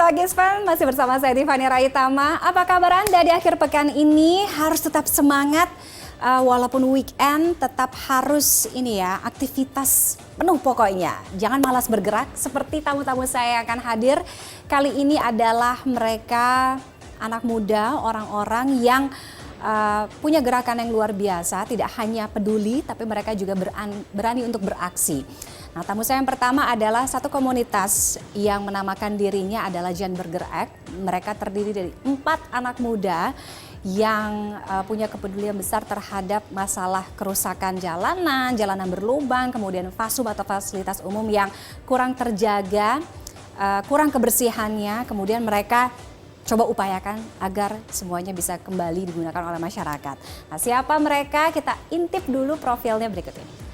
Talkies Fan, masih bersama saya Tiffany Raitama. Apa kabar Anda di akhir pekan ini? Harus tetap semangat, walaupun weekend tetap harus ini ya, aktivitas penuh pokoknya. Jangan malas bergerak, seperti tamu-tamu saya yang akan hadir. Kali ini adalah mereka anak muda, orang-orang yang punya gerakan yang luar biasa, tidak hanya peduli, tapi mereka juga berani untuk beraksi. Nah, tamu saya yang pertama adalah satu komunitas yang menamakan dirinya adalah Jangan Bergerak. Mereka terdiri dari 4 anak muda yang punya kepedulian besar terhadap masalah kerusakan jalanan, jalanan berlubang, kemudian fasum atau fasilitas umum yang kurang terjaga, kurang kebersihannya, kemudian mereka coba upayakan agar semuanya bisa kembali digunakan oleh masyarakat. Nah, siapa mereka? Kita intip dulu profilnya berikut ini.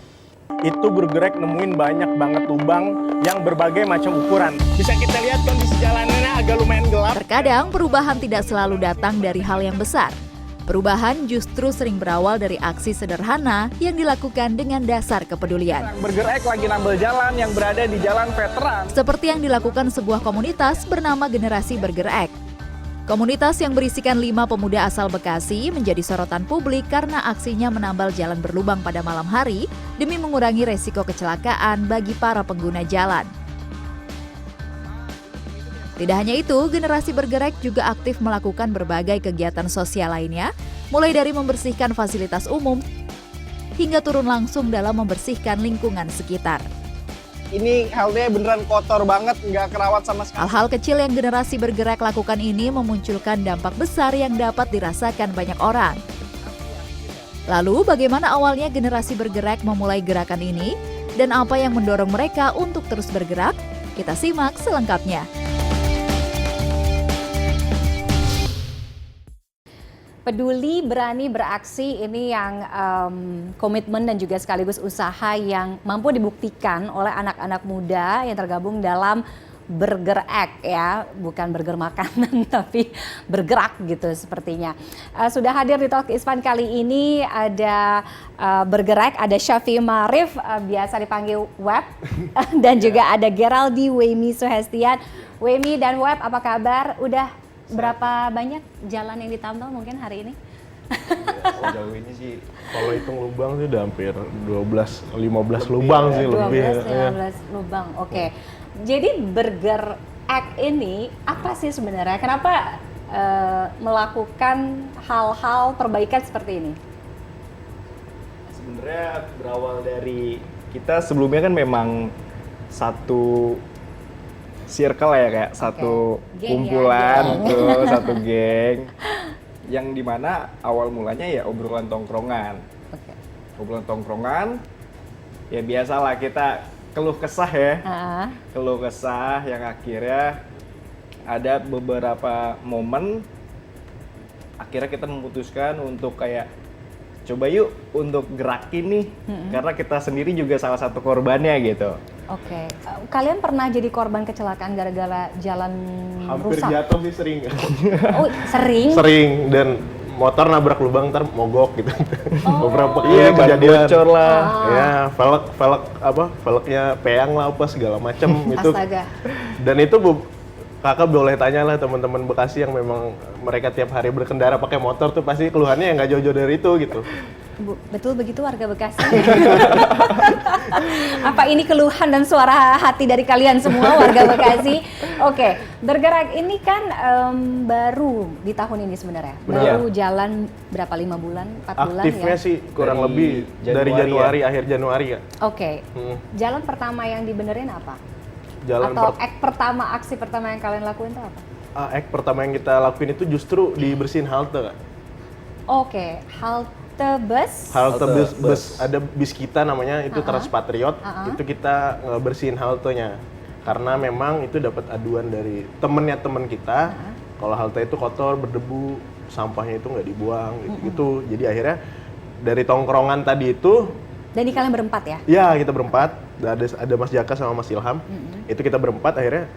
Itu bergerak nemuin banyak banget lubang yang berbagai macam ukuran. Bisa kita lihat kondisi jalanannya agak lumayan gelap. Terkadang perubahan tidak selalu datang dari hal yang besar. Perubahan justru sering berawal dari aksi sederhana yang dilakukan dengan dasar kepedulian. Bergerak lagi nambel jalan yang berada di Jalan Veteran. Seperti yang dilakukan sebuah komunitas bernama Generasi Bergerak. Komunitas yang berisikan 5 pemuda asal Bekasi menjadi sorotan publik karena aksinya menambal jalan berlubang pada malam hari demi mengurangi resiko kecelakaan bagi para pengguna jalan. Tidak hanya itu, Generasi Bergerak juga aktif melakukan berbagai kegiatan sosial lainnya, mulai dari membersihkan fasilitas umum hingga turun langsung dalam membersihkan lingkungan sekitar. Ini halnya beneran kotor banget, nggak kerawat sama sekali. Hal-hal kecil yang Generasi Bergerak lakukan ini memunculkan dampak besar yang dapat dirasakan banyak orang. Lalu bagaimana awalnya Generasi Bergerak memulai gerakan ini dan apa yang mendorong mereka untuk terus bergerak? Kita simak selengkapnya. Peduli, berani, beraksi, ini yang komitmen dan juga sekaligus usaha yang mampu dibuktikan oleh anak-anak muda yang tergabung dalam bergerak ya, bukan burger makanan tapi bergerak gitu sepertinya. Sudah hadir di Talkies Fan kali ini ada bergerak, ada Syafi Marif, biasa dipanggil Web, dan juga ada Geraldi Wemi Suhestian. Wemi dan Web, apa kabar? Udah berapa banyak jalan yang ditambal mungkin hari ini? Ya, sejauh ini sih kalau hitung lubang sih udah hampir 12-15 lubang sih lebih. 12-15 lubang, oke. Jadi bergerak ini apa sih sebenarnya? Kenapa melakukan hal-hal perbaikan seperti ini? Sebenarnya berawal dari kita sebelumnya kan memang satu circle ya, kayak satu kumpulan tuh, satu geng yang dimana awal mulanya ya obrolan tongkrongan. Obrolan tongkrongan ya biasalah kita keluh kesah ya, keluh kesah yang akhirnya ada beberapa momen akhirnya kita memutuskan untuk kayak coba yuk untuk gerakin nih, karena kita sendiri juga salah satu korbannya gitu. Oke, kalian pernah jadi korban kecelakaan gara-gara jalan Hampir rusak? jatuh sih sering. Oh, sering? Sering, dan motor nabrak lubang ntar mogok gitu. Beberapa kali Iya, kejadian. bocor lah. Ya, velgnya peyang lah apa segala macam itu. Astaga. Dan itu kakak boleh tanya lah teman-teman Bekasi yang memang mereka tiap hari berkendara pakai motor tuh pasti keluhannya yang nggak jauh-jauh dari itu gitu. Betul begitu warga Bekasi? Apa ini keluhan dan suara hati dari kalian semua warga Bekasi? Oke, bergerak ini kan baru di tahun ini sebenarnya. Baru jalan berapa, 5 bulan, 4 bulan ya? Aktifnya sih kurang lebih dari Januari, akhir Januari ya. Oke, jalan pertama yang dibenerin apa? Jalan Atau aksi pertama yang kalian lakuin itu apa? act pertama yang kita lakuin itu justru dibersihin halte, Kak. Oke, halte bus. Halte bus, ada bis kita namanya itu Transpatriot, itu kita ngebersihin haltenya. Karena memang itu dapat aduan dari temen kita, kalau halte itu kotor, berdebu, sampahnya itu nggak dibuang gitu. Jadi akhirnya dari tongkrongan tadi itu. Dan di kalian berempat ya? Ya, kita berempat. Ada Mas Jaka sama Mas Ilham. Itu kita berempat akhirnya,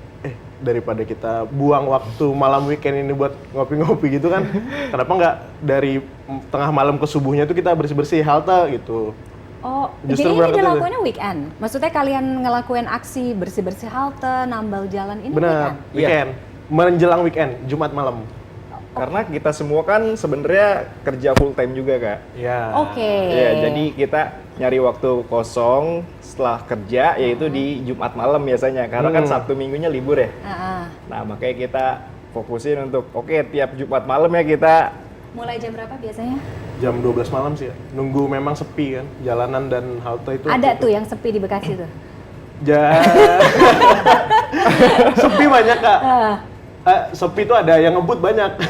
daripada kita buang waktu malam weekend ini buat ngopi-ngopi gitu kan, kenapa nggak dari tengah malam ke subuhnya itu kita bersih-bersih halte gitu. Oh, Justru jadi ini dilakuinnya weekend? Maksudnya kalian ngelakuin aksi bersih-bersih halte, nambal jalan ini bener, weekend? weekend. menjelang weekend, Jumat malam. Karena kita semua kan sebenarnya kerja full time juga, Kak. Ya. Oke. Iya, jadi kita nyari waktu kosong setelah kerja, yaitu di Jumat malam biasanya. Karena kan Sabtu Minggunya libur ya. Nah, makanya kita fokusin untuk, oke, tiap Jumat malam ya kita. Mulai jam berapa biasanya? Jam 12 malam sih ya. Nunggu memang sepi kan, jalanan dan halte itu. Ada tuh yang sepi di Bekasi tuh. Sepi banyak, Kak. Sepi tuh ada, yang ngebut banyak.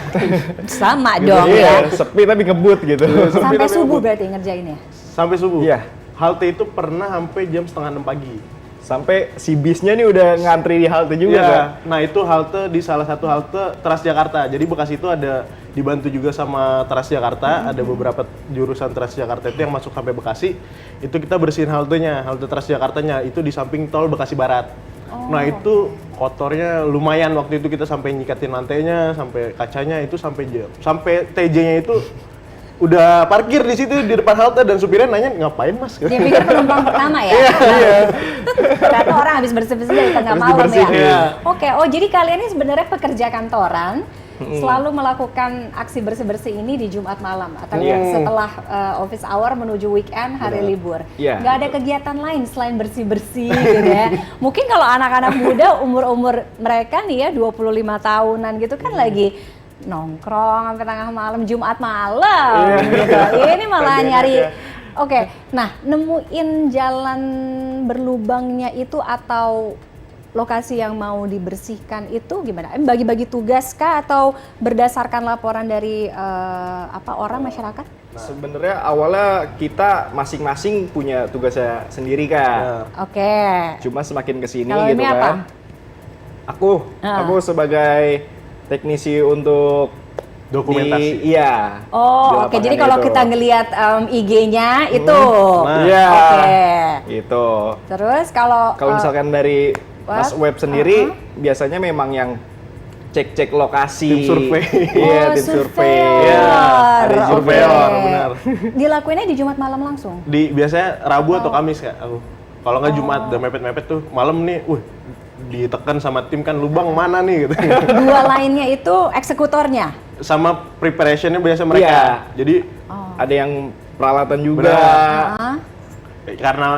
Sama Gitu, dong Iya, ya. sepi tapi ngebut gitu. Sampai tapi subuh ngebut. berarti ngerjainnya. Sampai subuh. Iya. Halte itu pernah sampai jam 5:30 pagi. Sampai si bisnya nih udah ngantri di halte juga, Iya. Kak. Nah, itu halte di salah satu halte Transjakarta. Jadi Bekasi itu ada dibantu juga sama Transjakarta, ada beberapa jurusan Transjakarta itu yang masuk sampai Bekasi. Itu kita bersihin haltenya, halte Transjakartanya itu di samping tol Bekasi Barat. Nah, itu kotornya lumayan waktu itu kita sampai nyikatin lantainya, sampai kacanya itu sampai TJ-nya itu udah parkir di situ di depan halte dan supirnya nanya ngapain Mas? Dia pikir penumpang pertama ya? Iya. Ternyata orang habis bersih-bersih dari tengah Habis malam ya? dibersihin. Oke, oh jadi kalian ini sebenarnya pekerja kantoran, selalu melakukan aksi bersih-bersih ini di Jumat malam atau setelah office hour menuju weekend hari libur. Iya. Nggak ada kegiatan lain selain bersih-bersih gitu ya. Mungkin kalau anak-anak muda umur-umur mereka nih ya 25 tahunan gitu kan lagi nongkrong sampai tengah malam Jumat malam gitu. Ini malah nyari. Oke, nah nemuin jalan berlubangnya itu atau lokasi yang mau dibersihkan itu gimana? Bagi-bagi tugas kah atau berdasarkan laporan dari orang masyarakat? Sebenarnya awalnya kita masing-masing punya tugasnya sendiri, Kak. Oke. Cuma semakin kesini Kalau gitu ini kan. apa? Aku sebagai teknisi untuk Dokumentasi. Iya. Oh, oke. Di Jadi lapangan kalau itu. kita ngelihat IG-nya itu. Nah. Iya. Oke. Gitu. Terus kalau Misalkan dari Mas Web sendiri biasanya memang yang cek-cek lokasi. Tim survei. Iya, tim survei. Iya, ada surveyor, benar. Dilakuinnya di Jumat malam langsung. Biasanya Rabu atau Kamis Kak aku. Kalau nggak Jumat udah mepet-mepet tuh malam nih, ditekan sama tim kan lubang mana nih gitu. Dua lainnya itu eksekutornya. Sama preparationnya biasa mereka. Iya. Jadi Ada yang peralatan juga. Ah, karena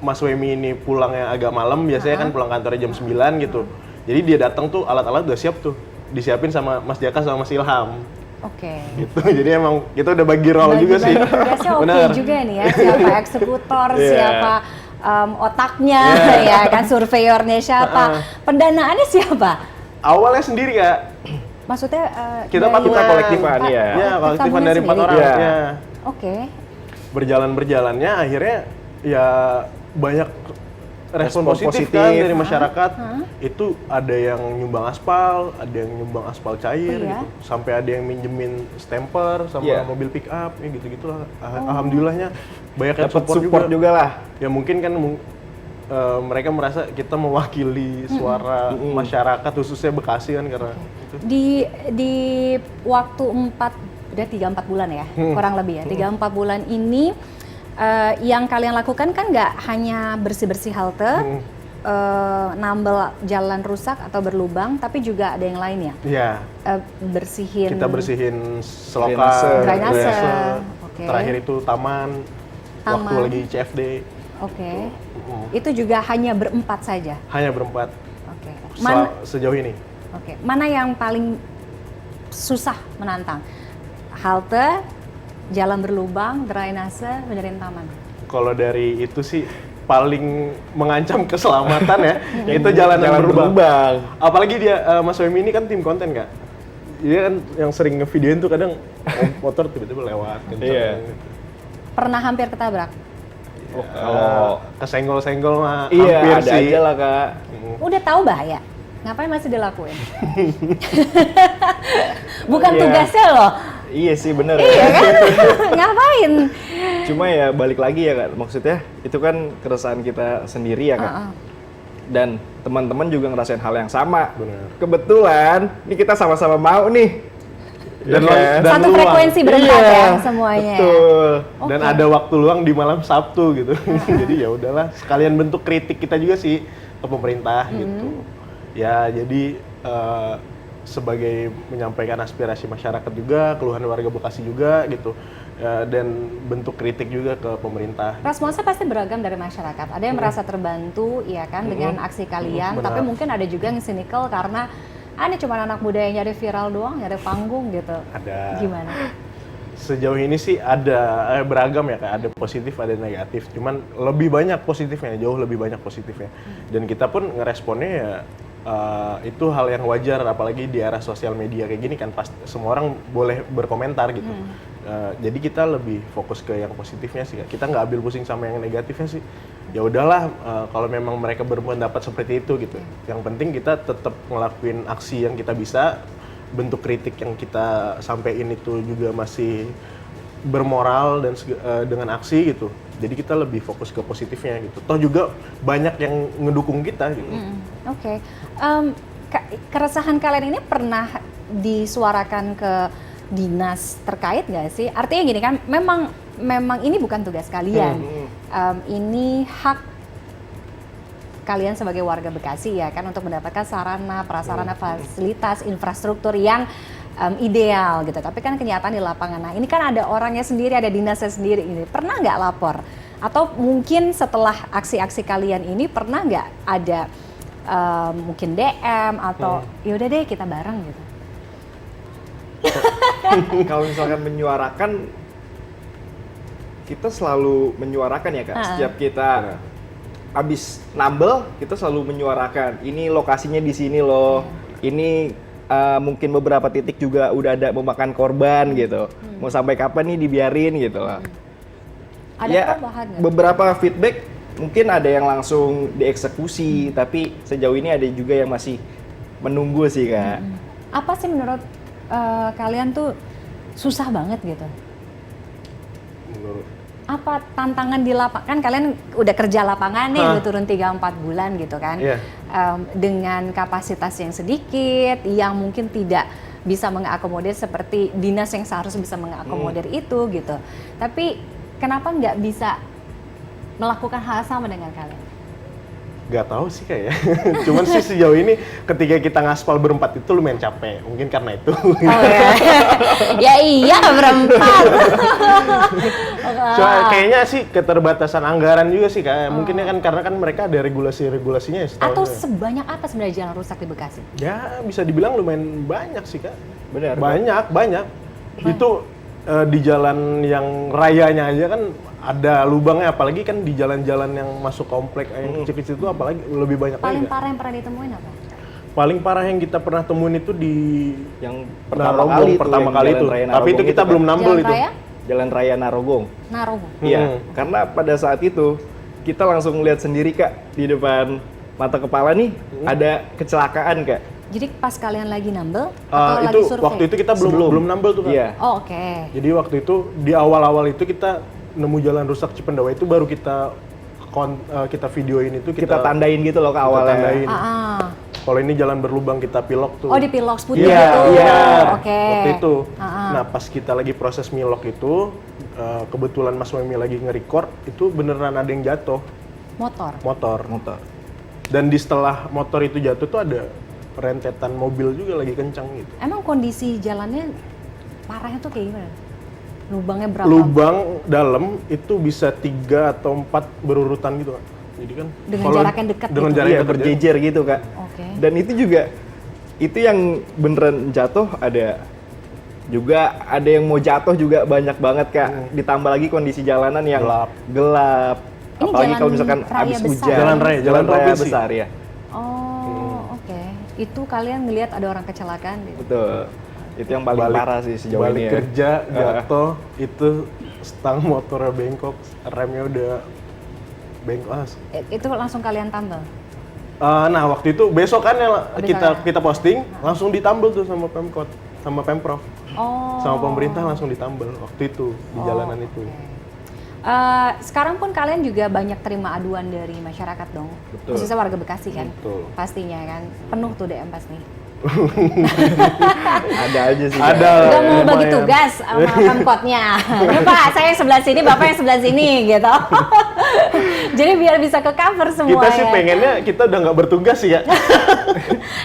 Mas Wemi ini pulangnya agak malam, biasanya kan pulang kantornya jam 9 gitu. Jadi dia datang tuh alat-alat udah siap tuh. Disiapin sama Mas Jaka sama Mas Ilham. Oke. Gitu. Jadi emang kita udah bagi role juga sih. Tugasnya oke Benar. juga nih ya, siapa eksekutor, Iya. siapa otaknya, ya kan, surveyornya siapa, pendanaannya siapa? Awalnya sendiri Kak. Maksudnya Kita dari- patungan. Kita kolektifan, ya. Ya, kolektifan tabungan dari 4 sendiri? orang. Iya. Ya. Oke. Berjalannya akhirnya ya banyak respon positif kan dari masyarakat. Itu ada yang nyumbang aspal, ada yang nyumbang aspal cair Oh, iya? gitu. Sampai ada yang minjemin stemper sama Iya. mobil pick up, ya gitu-gitulah. Alhamdulillahnya banyak yang Dapat support juga lah. Ya mungkin kan mereka merasa kita mewakili suara masyarakat khususnya Bekasi kan karena itu. Di waktu 3-4 bulan ya, kurang lebih ya, 3-4 bulan ini yang kalian lakukan kan nggak hanya bersih-bersih halte, nambel jalan rusak atau berlubang, tapi juga ada yang lain ya, Iya. bersihin. Kita bersihin Drainase. selokan, Drainase. Oke. Terakhir itu taman, waktu Taman. lagi CFD, Oke. Itu juga hanya berempat saja. hanya berempat Oke. sejauh ini. Oke. Mana yang paling susah menantang? Halte, jalan berlubang, drainase, benerin taman. Kalau dari itu sih paling mengancam keselamatan ya, itu jalan Jalan berlubang. berlubang. Apalagi dia Mas Wemi ini kan tim konten Kak. Dia kan yang sering ngevideoin tuh kadang motor tiba-tiba lewat kencang Iya. gitu. Pernah hampir ketabrak? Kalau kesenggol-senggol mah Iya, hampir ada sih. aja lah, Kak. Udah tahu bahaya, ngapain masih dilakuin? Bukan Iya. tugasnya loh. Iya sih, bener. Iya kan? Ngapain? Cuma ya balik lagi ya, Kak. Maksudnya itu kan keresahan kita sendiri ya, Kak. Dan teman-teman juga ngerasain hal yang sama. Benar. Kebetulan, ini kita sama-sama mau nih. Dan Iya kan? dan Satu luang. frekuensi berempat Iya, ya semuanya. Betul. Dan ada waktu luang di malam Sabtu gitu. Jadi ya udahlah, sekalian bentuk kritik kita juga sih ke pemerintah gitu. Ya jadi sebagai menyampaikan aspirasi masyarakat juga, keluhan warga Bekasi juga gitu, dan bentuk kritik juga ke pemerintah. Responsnya pasti beragam dari masyarakat. Ada yang merasa terbantu, ya kan, dengan aksi kalian. Benar. Tapi mungkin ada juga yang cynical karena ini cuma anak muda yang nyari viral doang, nyari panggung gitu. Ada. Gimana? Sejauh ini sih ada beragam ya, Kak. Ada positif, ada negatif. Cuman lebih banyak positifnya, jauh lebih banyak positifnya. Dan kita pun ngeresponnya ya itu hal yang wajar, apalagi di era sosial media kayak gini kan, pas semua orang boleh berkomentar gitu. Jadi kita lebih fokus ke yang positifnya sih, Kak. Kita nggak ambil pusing sama yang negatifnya sih. Ya udahlah, kalau memang mereka berpendapat seperti itu gitu. Yang penting kita tetap ngelakuin aksi yang kita bisa, bentuk kritik yang kita sampaikan itu juga masih bermoral dan dengan aksi gitu. Jadi kita lebih fokus ke positifnya gitu. Toh juga banyak yang ngedukung kita gitu. Oke. Keresahan kalian ini pernah disuarakan ke dinas terkait nggak sih? Artinya gini kan, memang ini bukan tugas kalian. Ini hak kalian sebagai warga Bekasi ya kan, untuk mendapatkan sarana, prasarana, fasilitas, infrastruktur yang ideal gitu. Tapi kan kenyataan di lapangan. Nah, ini kan ada orangnya sendiri, ada dinasnya sendiri. Ini pernah nggak lapor? Atau mungkin setelah aksi-aksi kalian ini pernah nggak ada mungkin DM atau yaudah deh kita bareng gitu? Kalau misalkan menyuarakan, kita selalu menyuarakan ya Kak. Setiap kita habis nambel, kita selalu menyuarakan. Ini lokasinya di sini loh. Ini mungkin beberapa titik juga udah ada memakan korban gitu. Mau sampai kapan nih dibiarin gitu loh. Ada Ya, perubahan nggak? beberapa feedback mungkin ada yang langsung dieksekusi, tapi sejauh ini ada juga yang masih menunggu sih Kak. Apa sih menurut kalian tuh susah banget gitu? Menurut Apa tantangan di lapangan? Kan kalian udah kerja lapangan nih, udah turun 3-4 bulan gitu kan. Iya. Dengan kapasitas yang sedikit, yang mungkin tidak bisa mengakomodir seperti dinas yang seharusnya bisa mengakomodir itu gitu. Tapi kenapa nggak bisa melakukan hal sama dengan kalian? Gak tahu sih kayak ya. Cuman sih sejauh ini ketika kita ngaspal berempat itu lumayan capek. Mungkin karena itu. Oh ya, ya iya berempat. Kayaknya sih keterbatasan anggaran juga sih Kak. Mungkinnya kan karena kan mereka ada regulasinya ya setahu Atau saya. sebanyak apa sebenarnya jalan rusak di Bekasi? Ya bisa dibilang lumayan banyak sih Kak. Benar. Banyak. Itu di jalan yang rayanya aja kan ada lubangnya, apalagi kan di jalan-jalan yang masuk komplek yang kecil-kecil itu apalagi lebih banyak Paling lagi. parah yang pernah ditemuin apa? Paling parah yang kita pernah temuin itu di Yang Narogong pertama kali itu. Tapi itu kita belum nambel Jalan itu. raya? Jalan Raya Narogong. Narogong. Iya, karena pada saat itu kita langsung lihat sendiri Kak, di depan mata kepala nih ada kecelakaan Kak. Jadi pas kalian lagi nambel atau lagi Itu survei? waktu itu kita Sebelum. belum nambel tuh Kak. Iya. Oh, oke. Jadi waktu itu di awal-awal itu kita nemu jalan rusak Cipendawa itu baru kita videoin itu Kita tandain gitu loh ke awalnya. tandain. Ah. Kalau ini jalan berlubang kita pilok tuh. Oh, di pilox putih Iya, gitu. iya. Oke. Waktu itu. Ah. Nah, pas kita lagi proses milok itu, kebetulan Mas Memi lagi nge-record, itu beneran ada yang jatuh, Motor. motor. Dan di setelah motor itu jatuh tuh ada rentetan mobil juga lagi kencang gitu. Emang kondisi jalannya parahnya tuh kayak gimana? Lubangnya berapa? Lubang dalam itu bisa 3 atau 4 berurutan gitu Kak. Jadi kan Dengan kalau jarak yang dekat dengan gitu? jarak Iya, yang dekat, berjejer gitu Kak. Oke. Dan itu juga, itu yang beneran jatuh ada. Juga ada yang mau jatuh juga banyak banget Kak. Ditambah lagi kondisi jalanan yang gelap. Ini Apalagi jalan kalau misalkan raya habis besar? hujan. Jalan raya provinsi. besar ya. Oh, oke. Itu kalian ngelihat ada orang kecelakaan gitu? Betul. Itu yang paling parah sih sejauh balik ini ya. kerja jatuh itu stang motornya bengkok, remnya udah bengkok. Itu langsung kalian tambal? Nah waktu itu besokannya Besokannya. kita posting langsung ditambal tuh sama Pemkot, sama Pemprov, Oh. sama pemerintah langsung ditambal waktu itu di jalanan itu. Sekarang pun kalian juga banyak terima aduan dari masyarakat dong, Betul. khususnya warga Bekasi kan, Betul. pastinya kan, penuh tuh DM pasti. Ada aja sih. Ada. Udah mau bagi lumayan. tugas sama Pemkotnya. Ini Pak, saya yang sebelah sini, Bapak yang sebelah sini gitu. Jadi biar bisa ke cover semua Kita sih ya. pengennya kita udah nggak bertugas sih ya.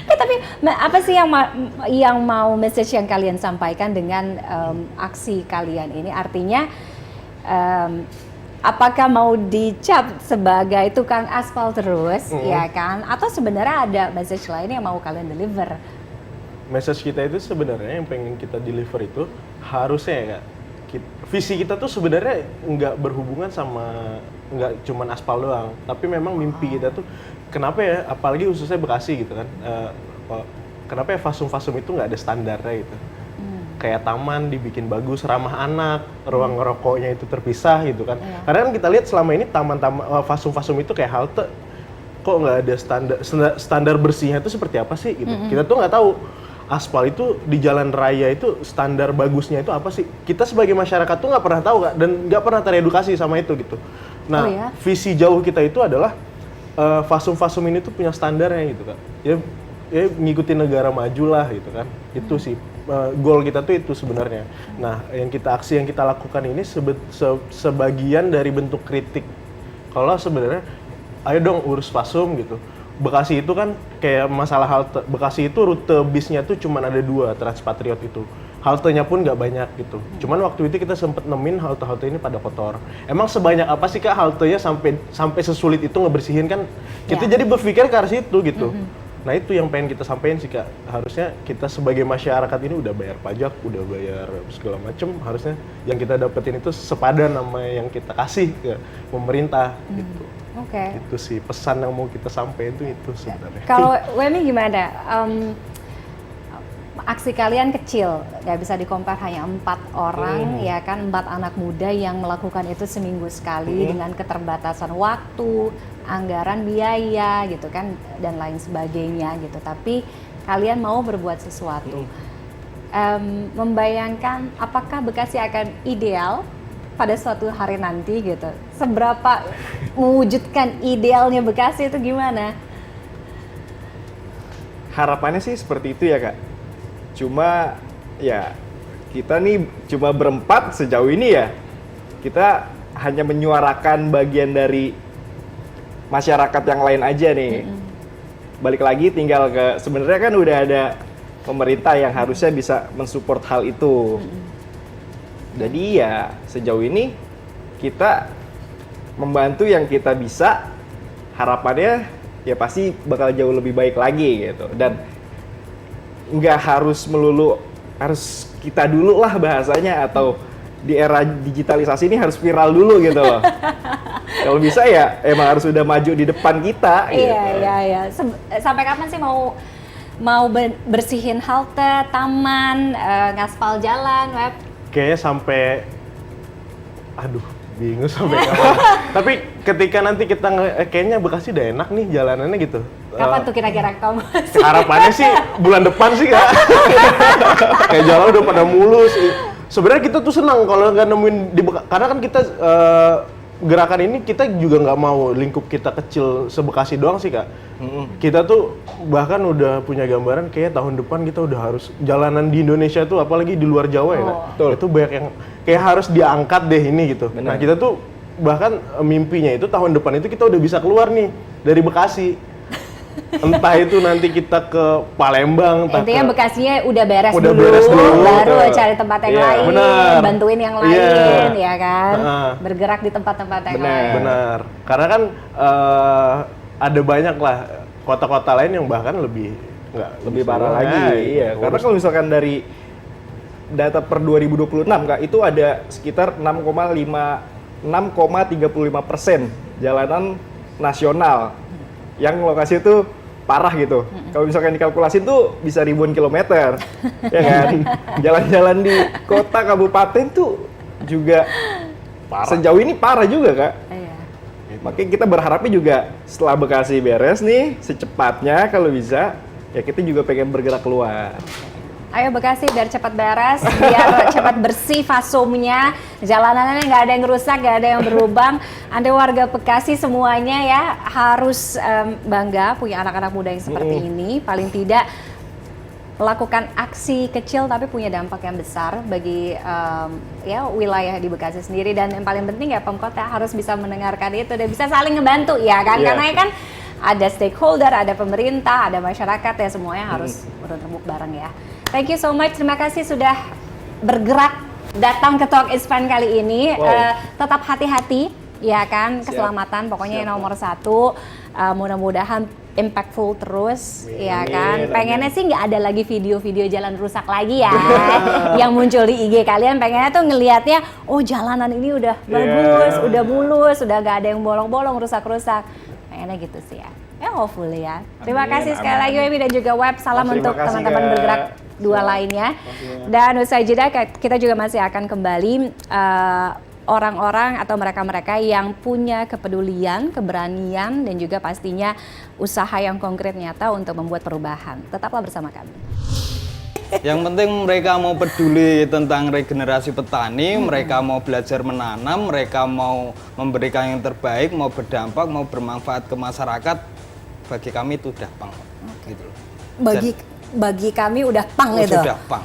Tapi apa sih yang mau message yang kalian sampaikan dengan aksi kalian ini? Artinya apakah mau dicap sebagai tukang aspal terus, ya kan? Atau sebenarnya ada message lain yang mau kalian deliver? Message kita itu sebenarnya yang pengen kita deliver itu harusnya ya Kak, visi kita tuh sebenarnya nggak berhubungan sama nggak cuman aspal doang, tapi memang mimpi kita tuh kenapa ya, apalagi khususnya Bekasi gitu kan, kenapa ya fasum-fasum itu nggak ada standarnya gitu. Kayak taman dibikin bagus, ramah anak, ruang ngerokoknya itu terpisah gitu kan. Karena kan kita lihat selama ini taman-taman fasum-fasum itu kayak halte, kok nggak ada standar bersihnya itu seperti apa sih gitu. Kita tuh nggak tahu aspal itu di jalan raya itu standar bagusnya itu apa sih. Kita sebagai masyarakat tuh nggak pernah tahu Kak, dan nggak pernah teredukasi sama itu gitu. Nah, visi jauh kita itu adalah fasum-fasum ini tuh punya standarnya gitu Kak. Ya ngikutin negara maju lah gitu kan. Itu sih goal kita tuh itu sebenarnya. Nah, yang kita lakukan ini sebagian dari bentuk kritik. Kalau sebenarnya ayo dong urus fasum gitu. Bekasi itu kan kayak masalah halte. Bekasi itu rute bisnya tuh cuma ada 2, Transpatriot itu. Haltenya pun nggak banyak gitu. Cuman waktu itu kita sempet nemuin halte-halte ini pada kotor. Emang sebanyak apa sih Kak haltenya sampai sesulit itu ngebersihin kan? Kita jadi berpikir ke arah situ gitu. Nah itu yang pengen kita sampaikan sih Kak. Harusnya kita sebagai masyarakat ini udah bayar pajak, udah bayar segala macem. Harusnya yang kita dapetin itu sepadan sama yang kita kasih ke pemerintah gitu. Oke. Itu sih pesan yang mau kita sampaikan itu sebenarnya. Kalau Wemi gimana? Aksi kalian kecil, nggak bisa dikompar hanya 4 orang, ya kan, 4 anak muda yang melakukan itu seminggu sekali dengan keterbatasan waktu, anggaran biaya gitu kan, dan lain sebagainya gitu. Tapi kalian mau berbuat sesuatu. Membayangkan apakah Bekasi akan ideal pada suatu hari nanti gitu? Seberapa mewujudkan idealnya Bekasi itu gimana? Harapannya sih seperti itu ya Kak. Cuma ya kita nih cuma berempat sejauh ini ya. Kita hanya menyuarakan bagian dari masyarakat yang lain aja nih. Balik lagi tinggal ke, sebenarnya kan udah ada pemerintah yang harusnya bisa mensupport hal itu. Jadi ya sejauh ini kita membantu yang kita bisa, harapannya ya pasti bakal jauh lebih baik lagi gitu. Dan nggak harus melulu harus kita dulu lah bahasanya, atau di era digitalisasi ini harus viral dulu gitu loh. Kalau bisa ya emang harus udah maju di depan kita. Iya. Sampai kapan sih mau bersihin halte, taman, ngaspal jalan, Web? Kayaknya sampai, aduh bingung sampai kapan. Tapi ketika nanti kita kayaknya Bekasi udah enak nih jalanannya gitu. Kapan tuh kira-kira kamu? Harapannya sih bulan depan sih Kak. Kayak jalan udah pada mulus. Sebenarnya kita tuh senang kalau nggak nemuin di Bekasi, karena kan kita gerakan ini kita juga nggak mau lingkup kita kecil se-Bekasi doang sih Kak. Kita tuh bahkan udah punya gambaran kayak tahun depan kita udah harus jalanan di Indonesia tuh, apalagi di luar Jawa ya Kak. Itu banyak yang kayak harus diangkat deh ini gitu. Nah kita tuh bahkan mimpinya itu tahun depan itu kita udah bisa keluar nih dari Bekasi. Entah itu nanti kita ke Palembang, Intinya Bekasinya udah beres Udah dulu, beres dulu. baru cari tempat yang Iya, lain, benar. bantuin yang lain, Iya. ya kan, Heeh. bergerak di tempat-tempat yang lain. Benar. Karena kan ada banyak lah kota-kota lain yang bahkan lebih Parah lagi. Iya, karena kalau misalkan dari data per 2026 Kak, itu ada sekitar 6,35% jalanan nasional yang lokasi itu parah gitu. Kalau misalkan dikalkulasi tuh bisa ribuan kilometer, ya kan? Jalan-jalan di kota kabupaten tuh juga sejauh ini parah juga Kak. Iya. Makanya kita berharapnya juga setelah Bekasi beres nih, secepatnya kalau bisa, ya kita juga pengen bergerak keluar. Ayo Bekasi biar cepat beres, biar cepat bersih fasumnya, jalanannya nggak ada yang rusak, nggak ada yang berlubang. Anda warga Bekasi semuanya ya harus bangga punya anak-anak muda yang seperti ini. Paling tidak melakukan aksi kecil tapi punya dampak yang besar bagi ya wilayah di Bekasi sendiri, dan yang paling penting ya Pemkot harus bisa mendengarkan itu dan bisa saling ngebantu ya kan, karena kan ada stakeholder, ada pemerintah, ada masyarakat ya, semuanya harus berembuk bareng ya. Thank you so much, terima kasih sudah bergerak datang ke Talk is Fun kali ini. Tetap hati-hati ya kan, keselamatan pokoknya yang nomor satu. Mudah-mudahan impactful terus ya kan. Pengennya sih nggak ada lagi video-video jalan rusak lagi ya yang muncul di IG kalian. Pengennya tuh ngelihatnya, oh jalanan ini udah bagus, udah mulus, udah nggak ada yang bolong-bolong, rusak-rusak. Pengennya gitu sih ya. Hopefully ya. Terima kasih sekali lagi Wemi dan juga Web. Salam untuk teman-teman bergerak dua lainnya. Dan usai jeda kita juga masih akan kembali orang-orang atau mereka-mereka yang punya kepedulian, keberanian, dan juga pastinya usaha yang konkret nyata untuk membuat perubahan. Tetaplah bersama kami. Yang penting mereka mau peduli tentang regenerasi petani, mereka mau belajar menanam, mereka mau memberikan yang terbaik, mau berdampak, mau bermanfaat ke masyarakat. Bagi kami itu udah pang. Gitu. Bagi kami udah pang itu. Sudah pang.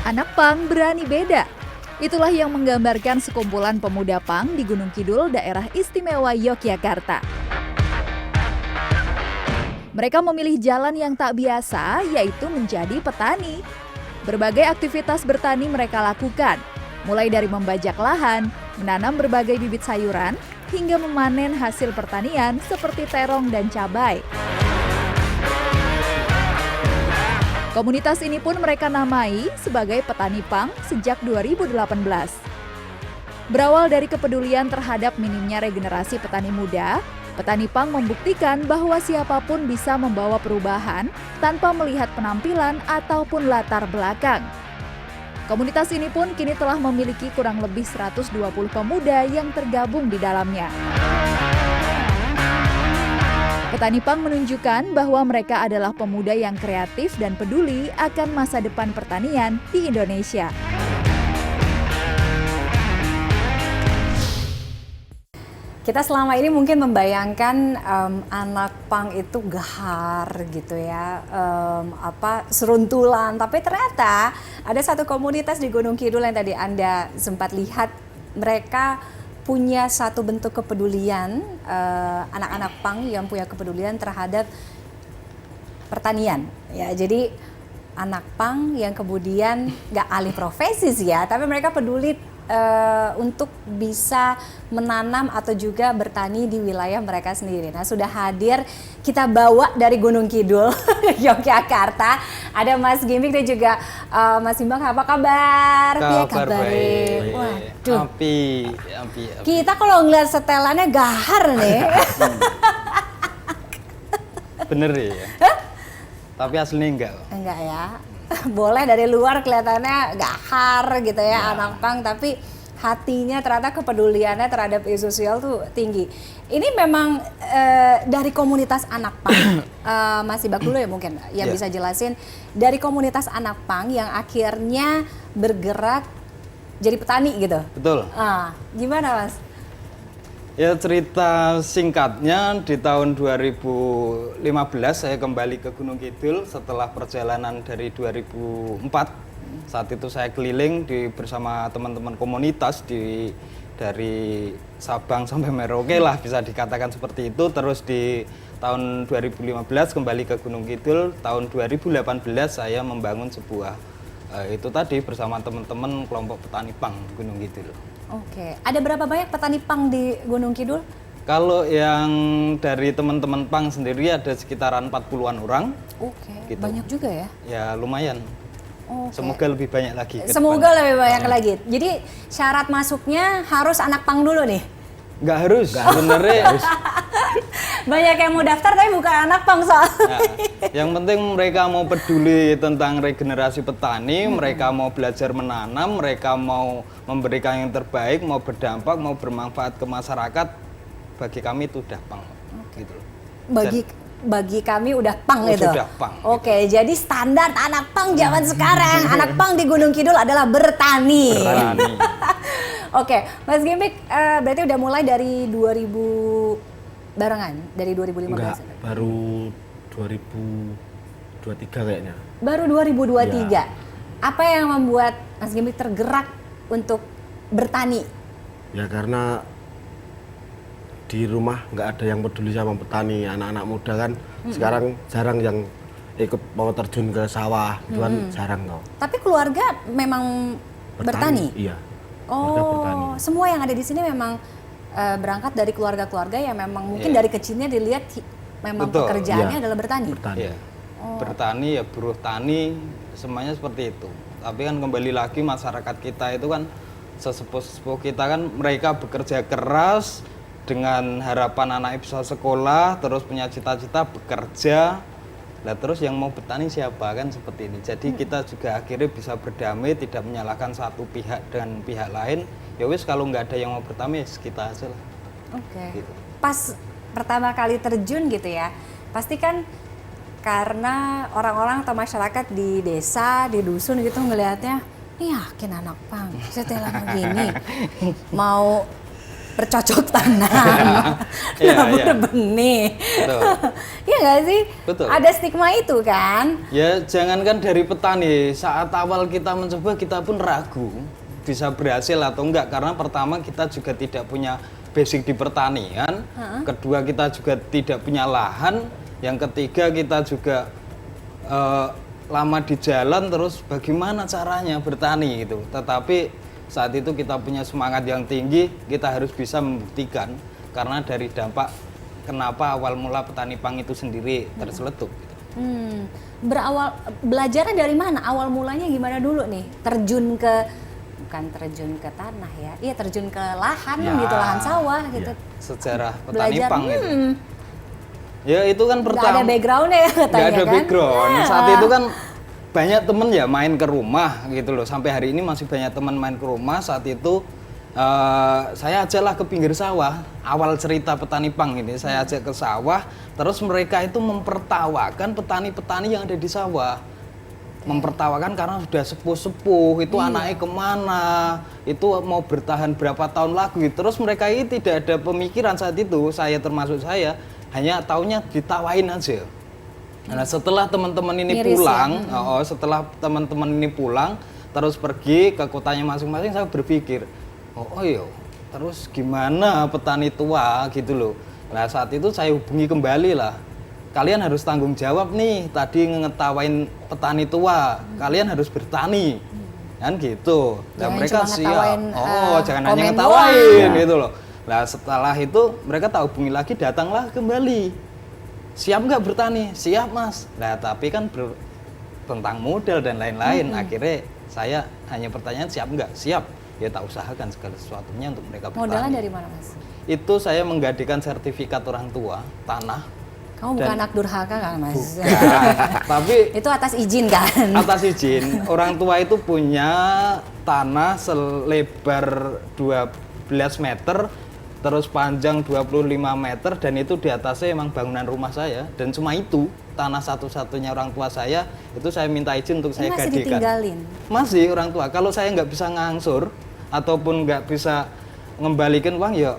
Anak pang berani beda. Itulah yang menggambarkan sekumpulan pemuda pang di Gunung Kidul, daerah istimewa Yogyakarta. Mereka memilih jalan yang tak biasa, yaitu menjadi petani. Berbagai aktivitas bertani mereka lakukan, mulai dari membajak lahan, menanam berbagai bibit sayuran, hingga memanen hasil pertanian seperti terong dan cabai. Komunitas ini pun mereka namai sebagai Petani Pang sejak 2018. Berawal dari kepedulian terhadap minimnya regenerasi petani muda, Petani Pang membuktikan bahwa siapapun bisa membawa perubahan tanpa melihat penampilan ataupun latar belakang. Komunitas ini pun kini telah memiliki kurang lebih 120 pemuda yang tergabung di dalamnya. Petani Pang menunjukkan bahwa mereka adalah pemuda yang kreatif dan peduli akan masa depan pertanian di Indonesia. Kita selama ini mungkin membayangkan anak pang itu gahar gitu ya, seruntulan. Tapi ternyata ada satu komunitas di Gunung Kidul yang tadi Anda sempat lihat, mereka punya satu bentuk kepedulian, anak-anak pang yang punya kepedulian terhadap pertanian. Ya, jadi anak pang yang kemudian nggak alih profesi sih ya, tapi mereka peduli untuk bisa menanam atau juga bertani di wilayah mereka sendiri. Nah, sudah hadir, kita bawa dari Gunung Kidul, Yogyakarta. Ada Mas Gimik dan juga Mas Simbang, apa kabar? Kabar baik. Waduh. Api. Kita kalau ngeliat setelannya gahar nih. Bener ya? Tapi aslinya enggak. Enggak ya. Boleh dari luar kelihatannya gahar gitu ya, anak pang, tapi hatinya ternyata kepeduliannya terhadap isu sosial tuh tinggi. Ini memang dari komunitas anak pang, Mas Ibak dulu ya mungkin yang bisa jelasin, dari komunitas anak pang yang akhirnya bergerak jadi petani gitu. Betul. Gimana Mas? Ya, cerita singkatnya di tahun 2015 saya kembali ke Gunung Kidul setelah perjalanan dari 2004. Saat itu saya keliling bersama teman-teman komunitas dari Sabang sampai Merauke lah, bisa dikatakan seperti itu. Terus di tahun 2015 kembali ke Gunung Kidul. Tahun 2018 saya membangun sebuah itu tadi bersama teman-teman kelompok petani pang Gunung Kidul. Oke, ada berapa banyak petani pang di Gunung Kidul? Kalau yang dari teman-teman pang sendiri ada sekitaran 40-an orang. Oke, gitu. Banyak juga ya? Ya lumayan. Okay. Semoga lebih banyak lagi. Semoga lebih banyak lagi. Jadi syarat masuknya harus anak pang dulu nih? Nggak harus, sebenarnya. Banyak yang mau daftar tapi bukan anak pang soalnya. Yang penting mereka mau peduli tentang regenerasi petani, mereka mau belajar menanam, mereka mau memberikan yang terbaik, mau berdampak, mau bermanfaat ke masyarakat. Bagi kami itu udah pang. Gitu. bagi kami udah pang itu. Sudah pang. Oke, jadi standar anak pang zaman sekarang, anak pang di Gunung Kidul adalah bertani. Bertani. Oke, Mas Gimpik, berarti udah mulai dari 2000 barengan, dari 2015. Enggak, baru 2023 kayaknya. Baru 2023. Ya. Apa yang membuat Mas Gimpik tergerak untuk bertani? Ya karena di rumah nggak ada yang peduli sama petani, anak-anak muda kan sekarang jarang yang ikut mau terjun ke sawah, itu kan jarang kok. Tapi keluarga memang bertani? Iya. Keluarga bertani. Semua yang ada di sini memang berangkat dari keluarga-keluarga yang memang mungkin Iya. dari kecilnya dilihat memang Betul. pekerjaannya Iya. adalah bertani. Bertani. Iya. Bertani ya buruh tani, semuanya seperti itu. Tapi kan kembali lagi masyarakat kita itu kan sesepuh-sepuh kita kan mereka bekerja keras dengan harapan anaknya bisa sekolah, terus punya cita-cita bekerja. Nah terus yang mau bertani siapa kan seperti ini. Jadi kita juga akhirnya bisa berdamai, tidak menyalahkan satu pihak dengan pihak lain. Ya wis kalau nggak ada yang mau bertani ya kita aja lah. Oke. Gitu. Pas pertama kali terjun gitu ya, pasti kan karena orang-orang atau masyarakat di desa, di dusun gitu ngelihatnya, ini yakin anak pang, setelah begini mau bercocok tanam, Iya, nabur iya. benih. Betul. Iya nggak sih? Betul. Ada stigma itu kan? Ya jangankan dari petani, saat awal kita mencoba kita pun ragu bisa berhasil atau enggak karena pertama kita juga tidak punya basic di pertanian, kedua kita juga tidak punya lahan, yang ketiga kita juga lama di jalan terus bagaimana caranya bertani gitu. Tetapi saat itu kita punya semangat yang tinggi, kita harus bisa membuktikan karena dari dampak kenapa awal mula petani pang itu sendiri terseletup. Gitu. Belajarnya dari mana? Awal mulanya gimana dulu nih? Terjun ke, bukan terjun ke tanah ya, iya terjun ke lahan gitu, lahan sawah gitu. Sejarah petani Belajar, pang itu. Ya itu kan Nggak pertama. ada background-nya ya katanya Nggak ada kan? background. Ya. Saat itu kan banyak temen ya main ke rumah gitu loh. Sampai hari ini masih banyak teman main ke rumah. Saat itu saya ajaklah ke pinggir sawah. Awal cerita petani pang ini saya ajak ke sawah. Terus mereka itu mempertawakan petani-petani yang ada di sawah. Mempertawakan karena sudah sepuh-sepuh, itu anaknya kemana, itu mau bertahan berapa tahun lagi. Terus mereka ini tidak ada pemikiran saat itu, saya termasuk saya, hanya taunya ditawain aja. Nah setelah teman-teman ini Miris pulang, ya? setelah teman-teman ini pulang, terus pergi ke kotanya masing-masing, saya berpikir, oh iya, terus gimana petani tua gitu loh. Nah saat itu saya hubungi kembali lah, kalian harus tanggung jawab nih, tadi ngetawain petani tua, kalian harus bertani, kan gitu. Dan Jangan mereka cuma siap, ngetawain, jangan hanya komen ngetawain doang. gitu loh. Nah setelah itu mereka tak hubungi lagi, datanglah kembali. Siap nggak bertani? Siap mas. Nah tapi kan tentang modal dan lain-lain. Akhirnya saya hanya pertanyaan siap nggak? Siap. Ya tak usahakan segala sesuatunya untuk mereka bertani. Modalnya dari mana mas? Itu saya menggadikan sertifikat orang tua tanah. Kamu bukan anak durhaka kan mas? Tapi Itu atas izin kan? atas izin orang tua itu punya tanah selebar 12 meter. Terus panjang 25 meter dan itu di atasnya emang bangunan rumah saya dan cuma itu tanah satu-satunya orang tua saya itu saya minta izin untuk Ini saya masih gadikan. ditinggalin? Masih orang tua. Kalau saya nggak bisa ngangsur ataupun nggak bisa ngembalikan uang ya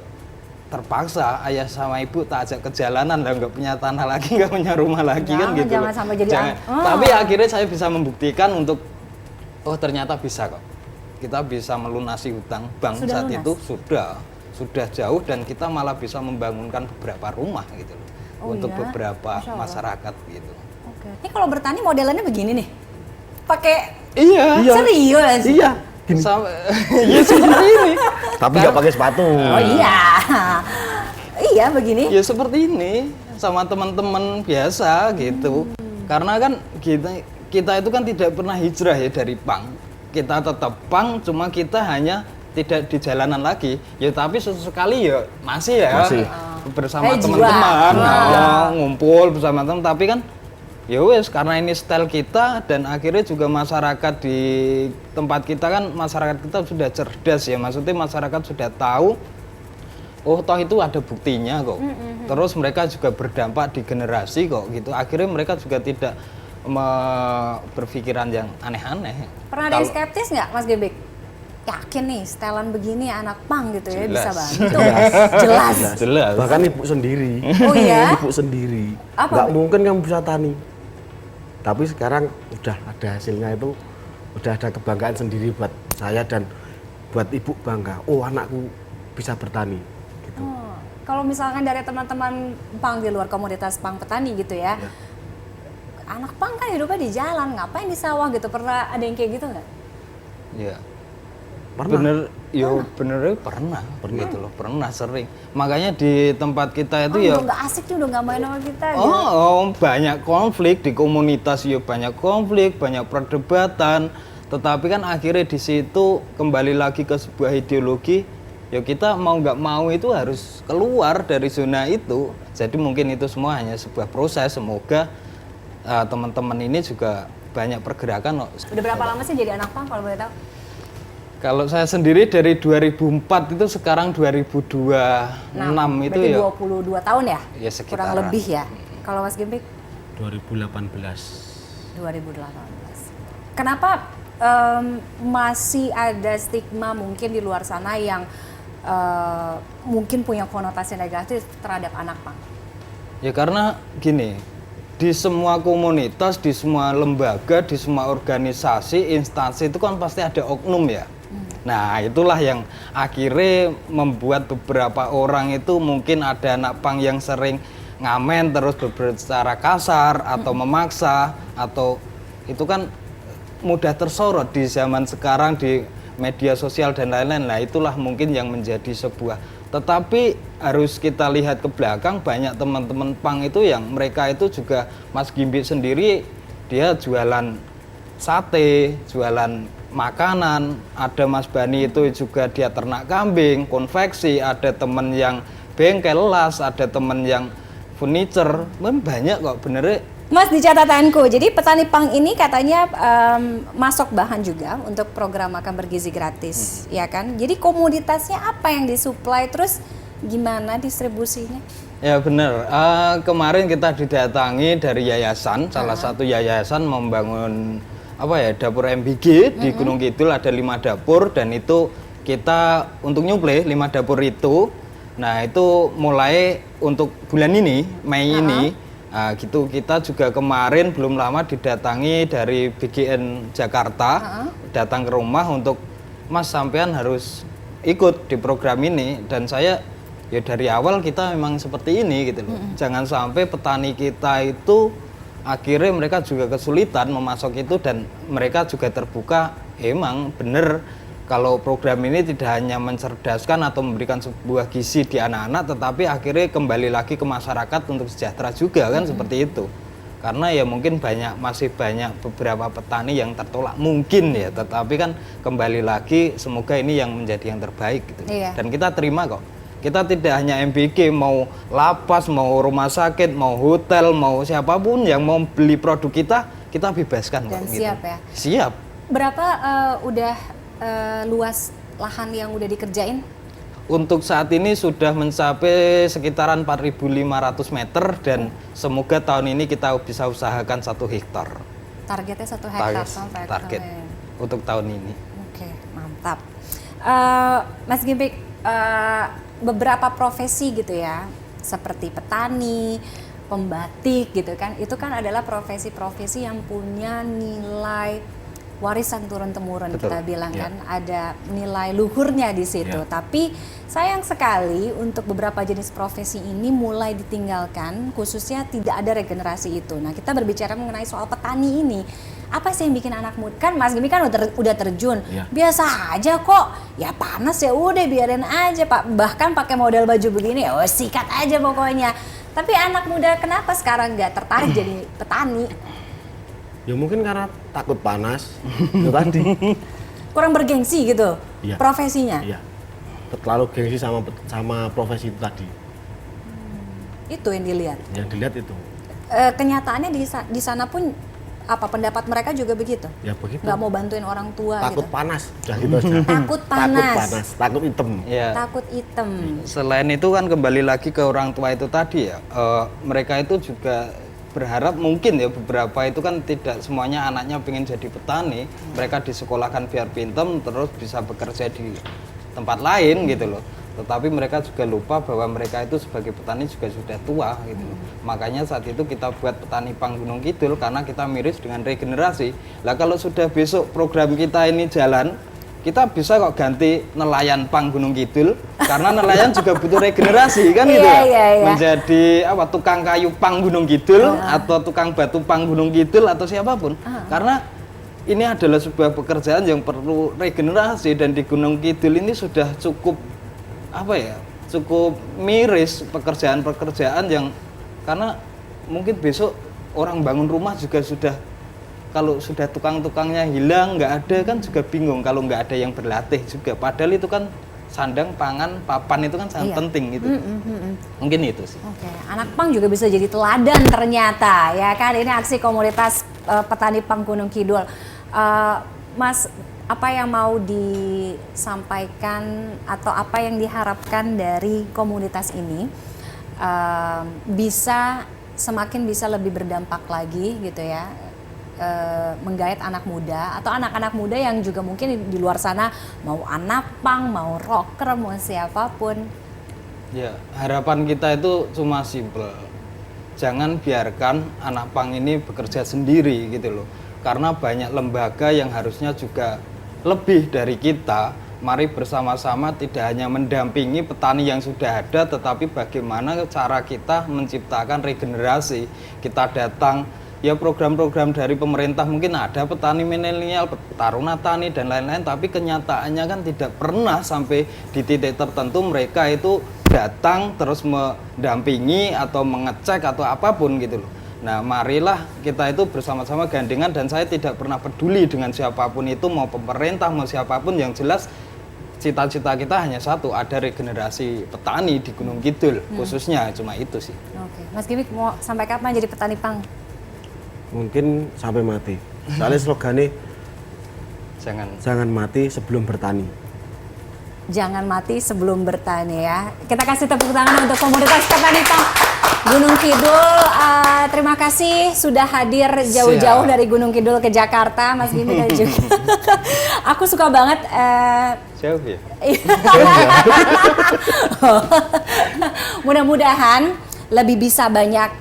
terpaksa ayah sama ibu tak ajak ke jalanan lah, nggak punya tanah lagi, nggak punya rumah lagi kan gitu. Jangan loh. sampai jadi Tapi akhirnya saya bisa membuktikan untuk oh ternyata bisa kok. Kita bisa melunasi hutang bank Sudah saat lunas? itu sudah jauh dan kita malah bisa membangunkan beberapa rumah gitu loh untuk iya? beberapa Masya Allah. masyarakat gitu. Oke. Ini kalau bertani modelannya begini nih? Pakai Iya. serius? Iya. Iya seperti ini. Tapi nggak pakai sepatu. Oh iya. Iya begini. Ya seperti ini sama teman-teman biasa gitu. Karena kan kita itu kan tidak pernah hijrah ya dari pang. Kita tetap pang, cuma kita hanya tidak di jalanan lagi. Ya tapi sesekali ya masih ya Masih. bersama Jiwa. teman-teman, Wah. ngumpul bersama teman. Tapi kan ya wes karena ini style kita dan akhirnya juga masyarakat di tempat kita kan masyarakat kita sudah cerdas ya. Maksudnya masyarakat sudah tahu oh toh itu ada buktinya kok. Terus mereka juga berdampak di generasi kok gitu. Akhirnya mereka juga tidak berpikiran yang aneh-aneh. Pernah ada yang skeptis nggak Mas Gebek? Yakin nih setelan begini anak pang gitu ya bisa Jelas. bantu. Jelas. Jelas. Bahkan ibu sendiri. Oh iya? Ibu sendiri. Apa? Nggak mungkin kamu bisa tani. Tapi sekarang udah ada hasilnya itu, udah ada kebanggaan sendiri buat saya dan buat ibu bangga. Oh anakku bisa bertani. Gitu. Oh, kalau misalkan dari teman-teman pang di luar komunitas pang petani gitu ya, anak pang kan hidupnya di jalan, ngapain di sawah gitu? Pernah ada yang kayak gitu nggak? Ya. Pernah? Bener pernah gitu loh, pernah sering. Makanya di tempat kita itu ya Udah nggak asik nih, udah nggak main sama kita. gitu. banyak konflik di komunitas ya, banyak konflik, banyak perdebatan. Tetapi kan akhirnya di situ kembali lagi ke sebuah ideologi, ya kita mau nggak mau itu harus keluar dari zona itu. Jadi mungkin itu semua hanya sebuah proses. Semoga teman-teman ini juga banyak pergerakan. Udah berapa lama sih jadi anak pang kalau boleh tahu? Kalau saya sendiri dari 2004 itu sekarang 2026 itu berarti ya 22 tahun ya? Ya, Kurang sekitaran. lebih ya. Kalau Mas Gembik 2018. 2018. Kenapa masih ada stigma mungkin di luar sana yang mungkin punya konotasi negatif terhadap anak pang? Ya karena gini, di semua komunitas, di semua lembaga, di semua organisasi, instansi itu kan pasti ada oknum ya. Nah itulah yang akhirnya membuat beberapa orang itu mungkin ada anak pang yang sering ngamen terus berbicara kasar atau memaksa, atau itu kan mudah tersorot di zaman sekarang di media sosial dan lain-lain. Nah itulah mungkin yang menjadi sebuah, tetapi harus kita lihat ke belakang, banyak teman-teman pang itu yang mereka itu juga, Mas Gimbi sendiri dia jualan sate, jualan makanan, ada Mas Bani itu juga dia ternak kambing, konveksi, ada temen yang bengkel las, ada temen yang furniture, banyak kok benernya. Mas, di catatanku, jadi petani pang ini katanya masuk bahan juga untuk program makan bergizi gratis, ya kan? Jadi komoditasnya apa yang disuplai, terus gimana distribusinya? Ya benar, kemarin kita didatangi dari yayasan, salah satu yayasan membangun dapur MBG di Gunung Kidul, ada 5 dapur, dan itu kita untuk nyuplai 5 dapur itu. Nah itu mulai untuk bulan ini, Mei ini, gitu kita juga kemarin belum lama didatangi dari BGN Jakarta, datang ke rumah untuk, Mas sampean harus ikut di program ini, dan saya ya dari awal kita memang seperti ini gitu loh. Jangan sampai petani kita itu akhirnya mereka juga kesulitan memasok itu, dan mereka juga terbuka. Emang bener kalau program ini tidak hanya mencerdaskan atau memberikan sebuah gizi di anak-anak, tetapi akhirnya kembali lagi ke masyarakat untuk sejahtera juga kan, seperti itu. Karena ya mungkin masih banyak beberapa petani yang tertolak mungkin ya, tetapi kan kembali lagi semoga ini yang menjadi yang terbaik gitu. Iya. Dan kita terima kok. Kita tidak hanya MBG, mau lapas, mau rumah sakit, mau hotel, mau siapapun yang mau beli produk kita bebaskan. Dan kok, gitu. siap ya? Siap. Berapa udah luas lahan yang udah dikerjain? Untuk saat ini sudah mencapai sekitaran 4.500 meter, dan semoga tahun ini kita bisa usahakan 1 hektar. Targetnya 1 hektar sampai Target untuk tahun ini. Oke, mantap. Mas Gimpik, beberapa profesi gitu ya, seperti petani, pembatik gitu kan, itu kan adalah profesi-profesi yang punya nilai warisan turun-temurun. Betul. Kita bilang kan ada nilai luhurnya di situ. Tapi sayang sekali untuk beberapa jenis profesi ini mulai ditinggalkan, khususnya tidak ada regenerasi itu. Nah, kita berbicara mengenai soal petani ini. Apa sih yang bikin anak muda? Kan Mas Gimi kan udah terjun. Biasa aja kok. Ya panas ya udah biarin aja, Pak. Bahkan pakai model baju begini ya sikat aja pokoknya. Tapi anak muda kenapa sekarang nggak tertarik jadi petani? Ya mungkin karena takut panas, itu tadi. Kurang bergengsi gitu profesinya. Iya. Terlalu gengsi sama profesi itu tadi. Itu yang dilihat. Yang dilihat itu. Kenyataannya di sana pun apa pendapat mereka juga begitu? Ya begitu. Nggak mau bantuin orang tua Takut gitu? panas, udah gitu aja. Takut panas. Takut hitam. Ya. Takut hitam. Selain itu kan kembali lagi ke orang tua itu tadi ya, mereka itu juga berharap mungkin ya beberapa itu kan tidak semuanya anaknya pengen jadi petani, mereka disekolahkan biar pinter terus bisa bekerja di tempat lain gitu loh. Tetapi mereka juga lupa bahwa mereka itu sebagai petani juga sudah tua gitu loh. Makanya saat itu kita buat petani pang Gunung Kidul karena kita miris dengan regenerasi. Lah kalau sudah besok program kita ini jalan, kita bisa kok ganti nelayan pang Gunung Kidul karena nelayan juga butuh regenerasi kan gitu ya. Menjadi apa tukang kayu pang Gunung Kidul atau tukang batu pang Gunung Kidul atau siapapun. Karena ini adalah sebuah pekerjaan yang perlu regenerasi dan di Gunung Kidul ini sudah cukup apa ya, cukup miris pekerjaan-pekerjaan yang karena mungkin besok orang bangun rumah juga sudah, kalau sudah tukang-tukangnya hilang, nggak ada kan juga bingung kalau nggak ada yang berlatih juga. Padahal itu kan sandang, pangan, papan itu kan sangat penting gitu. Mungkin itu sih. Oke, anak pang juga bisa jadi teladan ternyata ya kan. Ini aksi komunitas petani pang Gunung Kidul. Mas, apa yang mau disampaikan atau apa yang diharapkan dari komunitas ini bisa semakin bisa lebih berdampak lagi gitu ya, menggait anak muda atau anak-anak muda yang juga mungkin di luar sana mau anak pang, mau rocker, mau siapapun. Ya, harapan kita itu cuma simpel. Jangan biarkan anak pang ini bekerja sendiri gitu loh. Karena banyak lembaga yang harusnya juga lebih dari kita. Mari bersama-sama tidak hanya mendampingi petani yang sudah ada, tetapi bagaimana cara kita menciptakan regenerasi. Kita datang, ya program-program dari pemerintah mungkin ada petani milenial, taruna tani dan lain-lain, tapi kenyataannya kan tidak pernah sampai di titik tertentu mereka itu datang terus mendampingi atau mengecek atau apapun gitu loh. Nah, marilah kita itu bersama-sama gandengan dan saya tidak pernah peduli dengan siapapun itu, mau pemerintah, mau siapapun, yang jelas cita-cita kita hanya satu, ada regenerasi petani di Gunung Kidul, khususnya cuma itu sih. Oke, Mas Gimik mau sampai kapan jadi petani pang? Mungkin sampai mati. Soalnya slogannya jangan mati sebelum bertani. Jangan mati sebelum bertani ya. Kita kasih tepuk tangan untuk komunitas petani pang Gunung Kidul. Terima kasih sudah hadir jauh-jauh dari Gunung Kidul ke Jakarta, Mas Gimik dan juga. Aku suka banget. Jauh ya? Mudah-mudahan lebih bisa banyak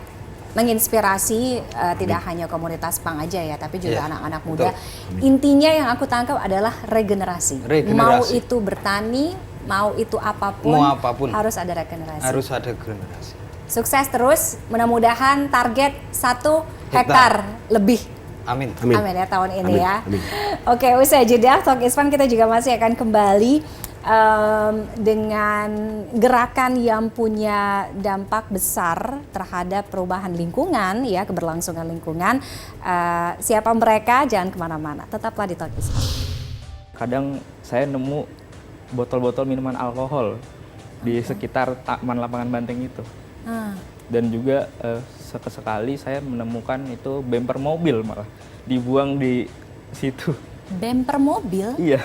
menginspirasi tidak hanya komunitas pang aja ya, tapi juga anak-anak muda. Intinya yang aku tangkap adalah regenerasi. Mau itu bertani, mau itu apapun, harus ada regenerasi. Harus ada regenerasi. Sukses terus, mudah-mudahan target 1 hektar lebih. Amin. Amin ya tahun ini ya. Amin. Oke, usai jeda Talk is Fun kita juga masih akan kembali dengan gerakan yang punya dampak besar terhadap perubahan lingkungan ya, keberlangsungan lingkungan. Siapa mereka? Jangan kemana-mana, tetaplah di Talk is Fun. Kadang saya nemu botol-botol minuman alkohol di sekitar taman lapangan banteng itu. Dan juga sekali saya menemukan itu bemper mobil malah dibuang di situ. Bemper mobil? Iya.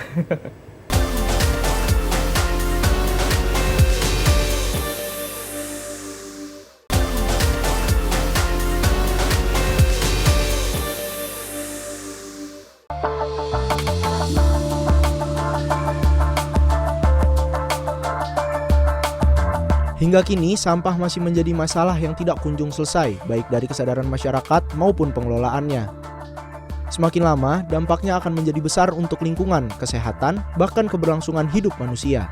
Hingga kini, sampah masih menjadi masalah yang tidak kunjung selesai, baik dari kesadaran masyarakat maupun pengelolaannya. Semakin lama, dampaknya akan menjadi besar untuk lingkungan, kesehatan, bahkan keberlangsungan hidup manusia.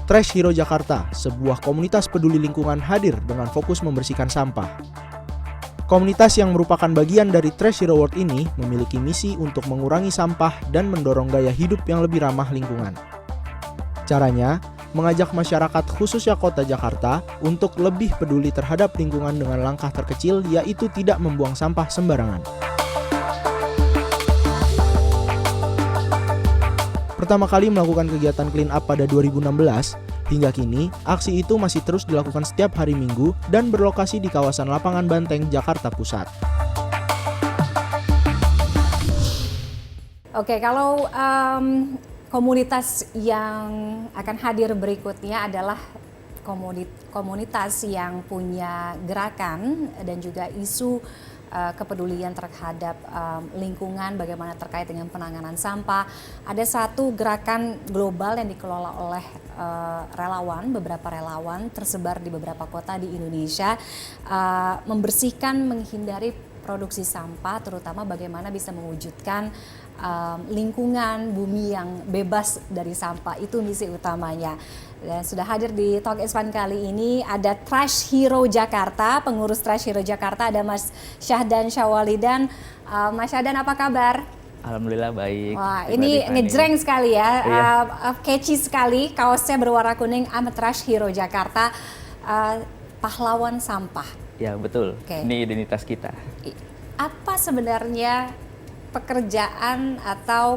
Trash Hero Jakarta, sebuah komunitas peduli lingkungan hadir dengan fokus membersihkan sampah. Komunitas yang merupakan bagian dari Trash Hero World ini memiliki misi untuk mengurangi sampah dan mendorong gaya hidup yang lebih ramah lingkungan. Caranya, mengajak masyarakat khususnya kota Jakarta untuk lebih peduli terhadap lingkungan dengan langkah terkecil, yaitu tidak membuang sampah sembarangan. Pertama kali melakukan kegiatan clean up pada 2016, Hingga kini, aksi itu masih terus dilakukan setiap hari Minggu dan berlokasi di kawasan Lapangan Banteng, Jakarta Pusat. Oke, kalau komunitas yang akan hadir berikutnya adalah komunitas yang punya gerakan dan juga isu kepedulian terhadap lingkungan, bagaimana terkait dengan penanganan sampah. Ada satu gerakan global yang dikelola oleh relawan, beberapa relawan tersebar di beberapa kota di Indonesia, membersihkan, menghindari produksi sampah, terutama bagaimana bisa mewujudkan lingkungan bumi yang bebas dari sampah. Itu misi utamanya. Dan sudah hadir di Talk is Fun kali ini ada Trash Hero Jakarta, pengurus Trash Hero Jakarta, ada Mas Syahdan Syawalidan. Mas Syahdan, apa kabar? Alhamdulillah baik. Wah, ini ngejreng sekali ya, catchy sekali, kaosnya berwarna kuning, I'm a Trash Hero Jakarta, pahlawan sampah. Ya betul, ini identitas kita. Apa sebenarnya pekerjaan atau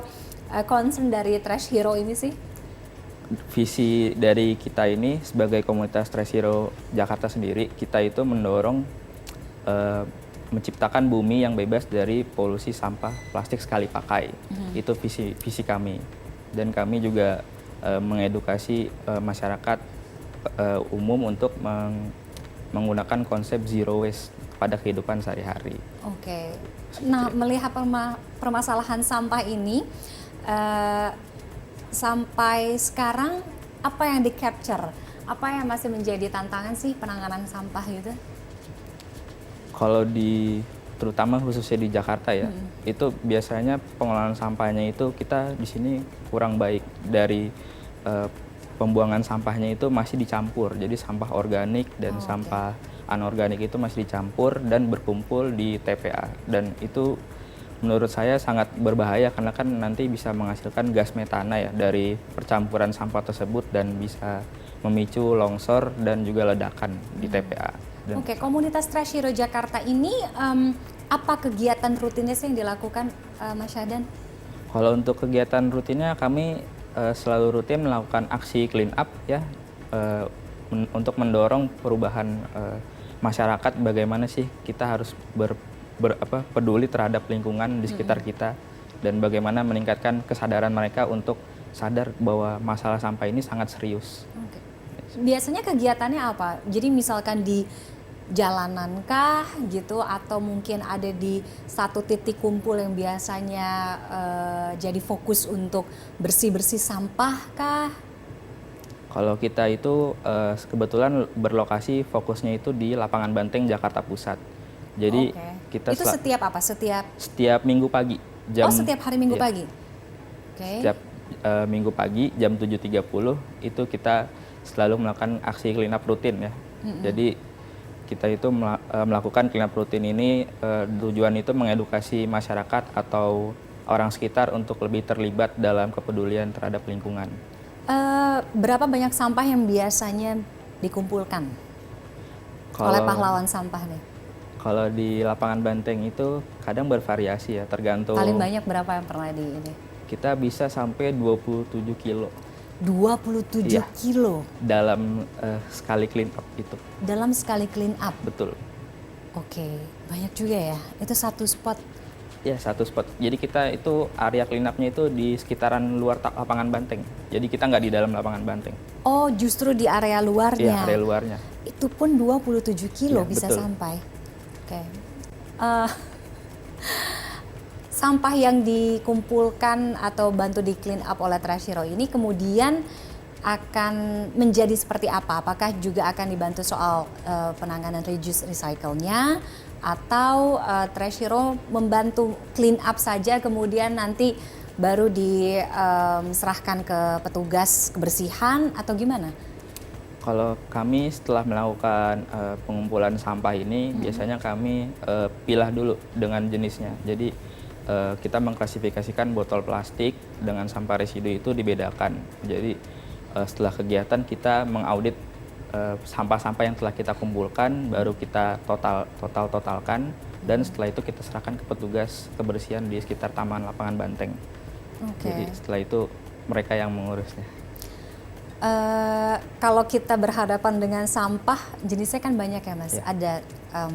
concern dari Trash Hero ini sih? Visi dari kita ini sebagai komunitas Trash Hero Jakarta sendiri, kita itu mendorong menciptakan bumi yang bebas dari polusi sampah plastik sekali pakai. Itu visi kami. Dan kami juga mengedukasi masyarakat umum untuk menggunakan konsep zero waste pada kehidupan sehari-hari. Oke. Nah, melihat permasalahan sampah ini, sampai sekarang apa yang di-capture? Apa yang masih menjadi tantangan sih penanganan sampah gitu? Kalau terutama khususnya di Jakarta ya, itu biasanya pengelolaan sampahnya itu kita di sini kurang baik. Dari pembuangan sampahnya itu masih dicampur, jadi sampah organik dan sampah anorganik itu masih dicampur dan berkumpul di TPA. Dan itu menurut saya sangat berbahaya karena kan nanti bisa menghasilkan gas metana ya dari percampuran sampah tersebut dan bisa memicu longsor dan juga ledakan di TPA. Oke, komunitas Trash Hero Jakarta ini apa kegiatan rutinnya sih yang dilakukan, Mas Syahdan? Kalau untuk kegiatan rutinnya kami selalu rutin melakukan aksi clean up ya, untuk mendorong perubahan masyarakat, bagaimana sih kita harus peduli terhadap lingkungan di sekitar kita dan bagaimana meningkatkan kesadaran mereka untuk sadar bahwa masalah sampah ini sangat serius. Oke. Biasanya kegiatannya apa? Jadi misalkan di jalanan kah gitu, atau mungkin ada di satu titik kumpul yang biasanya jadi fokus untuk bersih-bersih sampah kah? Kalau kita itu kebetulan berlokasi fokusnya itu di Lapangan Banteng, Jakarta Pusat. Jadi kita itu setiap apa? Setiap minggu pagi. Setiap hari Minggu pagi? Setiap Minggu pagi jam 7.30 itu kita selalu melakukan aksi clean up rutin ya. Jadi kita itu melakukan clean up rutin ini, tujuan itu mengedukasi masyarakat atau orang sekitar untuk lebih terlibat dalam kepedulian terhadap lingkungan. Berapa banyak sampah yang biasanya dikumpulkan oleh pahlawan sampah nih? Kalau di Lapangan Banteng itu kadang bervariasi ya, tergantung. Paling banyak berapa yang pernah di ini? Kita bisa sampai 27 kilo. 27 kilo? Dalam sekali clean up itu. Dalam sekali clean up? Betul. Oke, banyak juga ya. Itu satu spot? Ya, satu spot. Jadi kita itu area clean up-nya itu di sekitaran luar Lapangan Banteng. Jadi kita nggak di dalam Lapangan Banteng. Oh, justru di area luarnya? Iya, area luarnya. Itu pun 27 kilo bisa betul. sampai? Oke. Sampah yang dikumpulkan atau bantu di clean up oleh Trash Hero ini kemudian akan menjadi seperti apa? Apakah juga akan dibantu soal penanganan reduce recycle-nya, atau Trash Hero membantu clean up saja kemudian nanti baru diserahkan ke petugas kebersihan atau gimana? Kalau kami setelah melakukan pengumpulan sampah ini, biasanya kami pilah dulu dengan jenisnya. Jadi kita mengklasifikasikan botol plastik dengan sampah residu itu dibedakan. Jadi setelah kegiatan kita mengaudit sampah-sampah yang telah kita kumpulkan, baru kita totalkan, dan setelah itu kita serahkan ke petugas kebersihan di sekitar Taman Lapangan Banteng. Jadi setelah itu mereka yang mengurusnya. Kalau kita berhadapan dengan sampah, jenisnya kan banyak ya Mas. Ya. Ada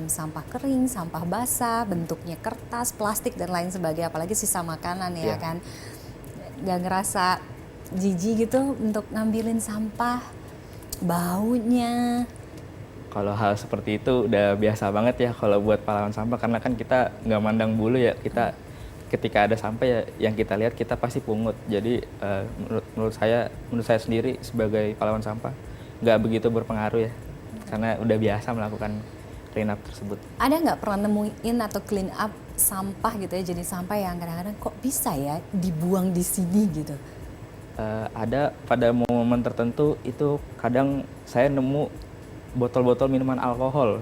sampah kering, sampah basah, bentuknya kertas, plastik dan lain sebagainya. Apalagi sisa makanan ya Ya. kan. Gak ngerasa jijik gitu untuk ngambilin sampah, baunya. Kalau hal seperti itu udah biasa banget ya kalau buat pahlawan sampah, karena kan kita nggak mandang bulu ya, kita ketika ada sampah ya yang kita lihat kita pasti pungut. Jadi menurut saya sendiri sebagai pahlawan sampah nggak begitu berpengaruh ya, karena udah biasa melakukan clean up tersebut. Ada nggak pernah nemuin atau clean up sampah gitu ya, jenis sampah yang kadang-kadang kok bisa ya dibuang di sini gitu? Ada pada momen tertentu itu kadang saya nemu botol-botol minuman alkohol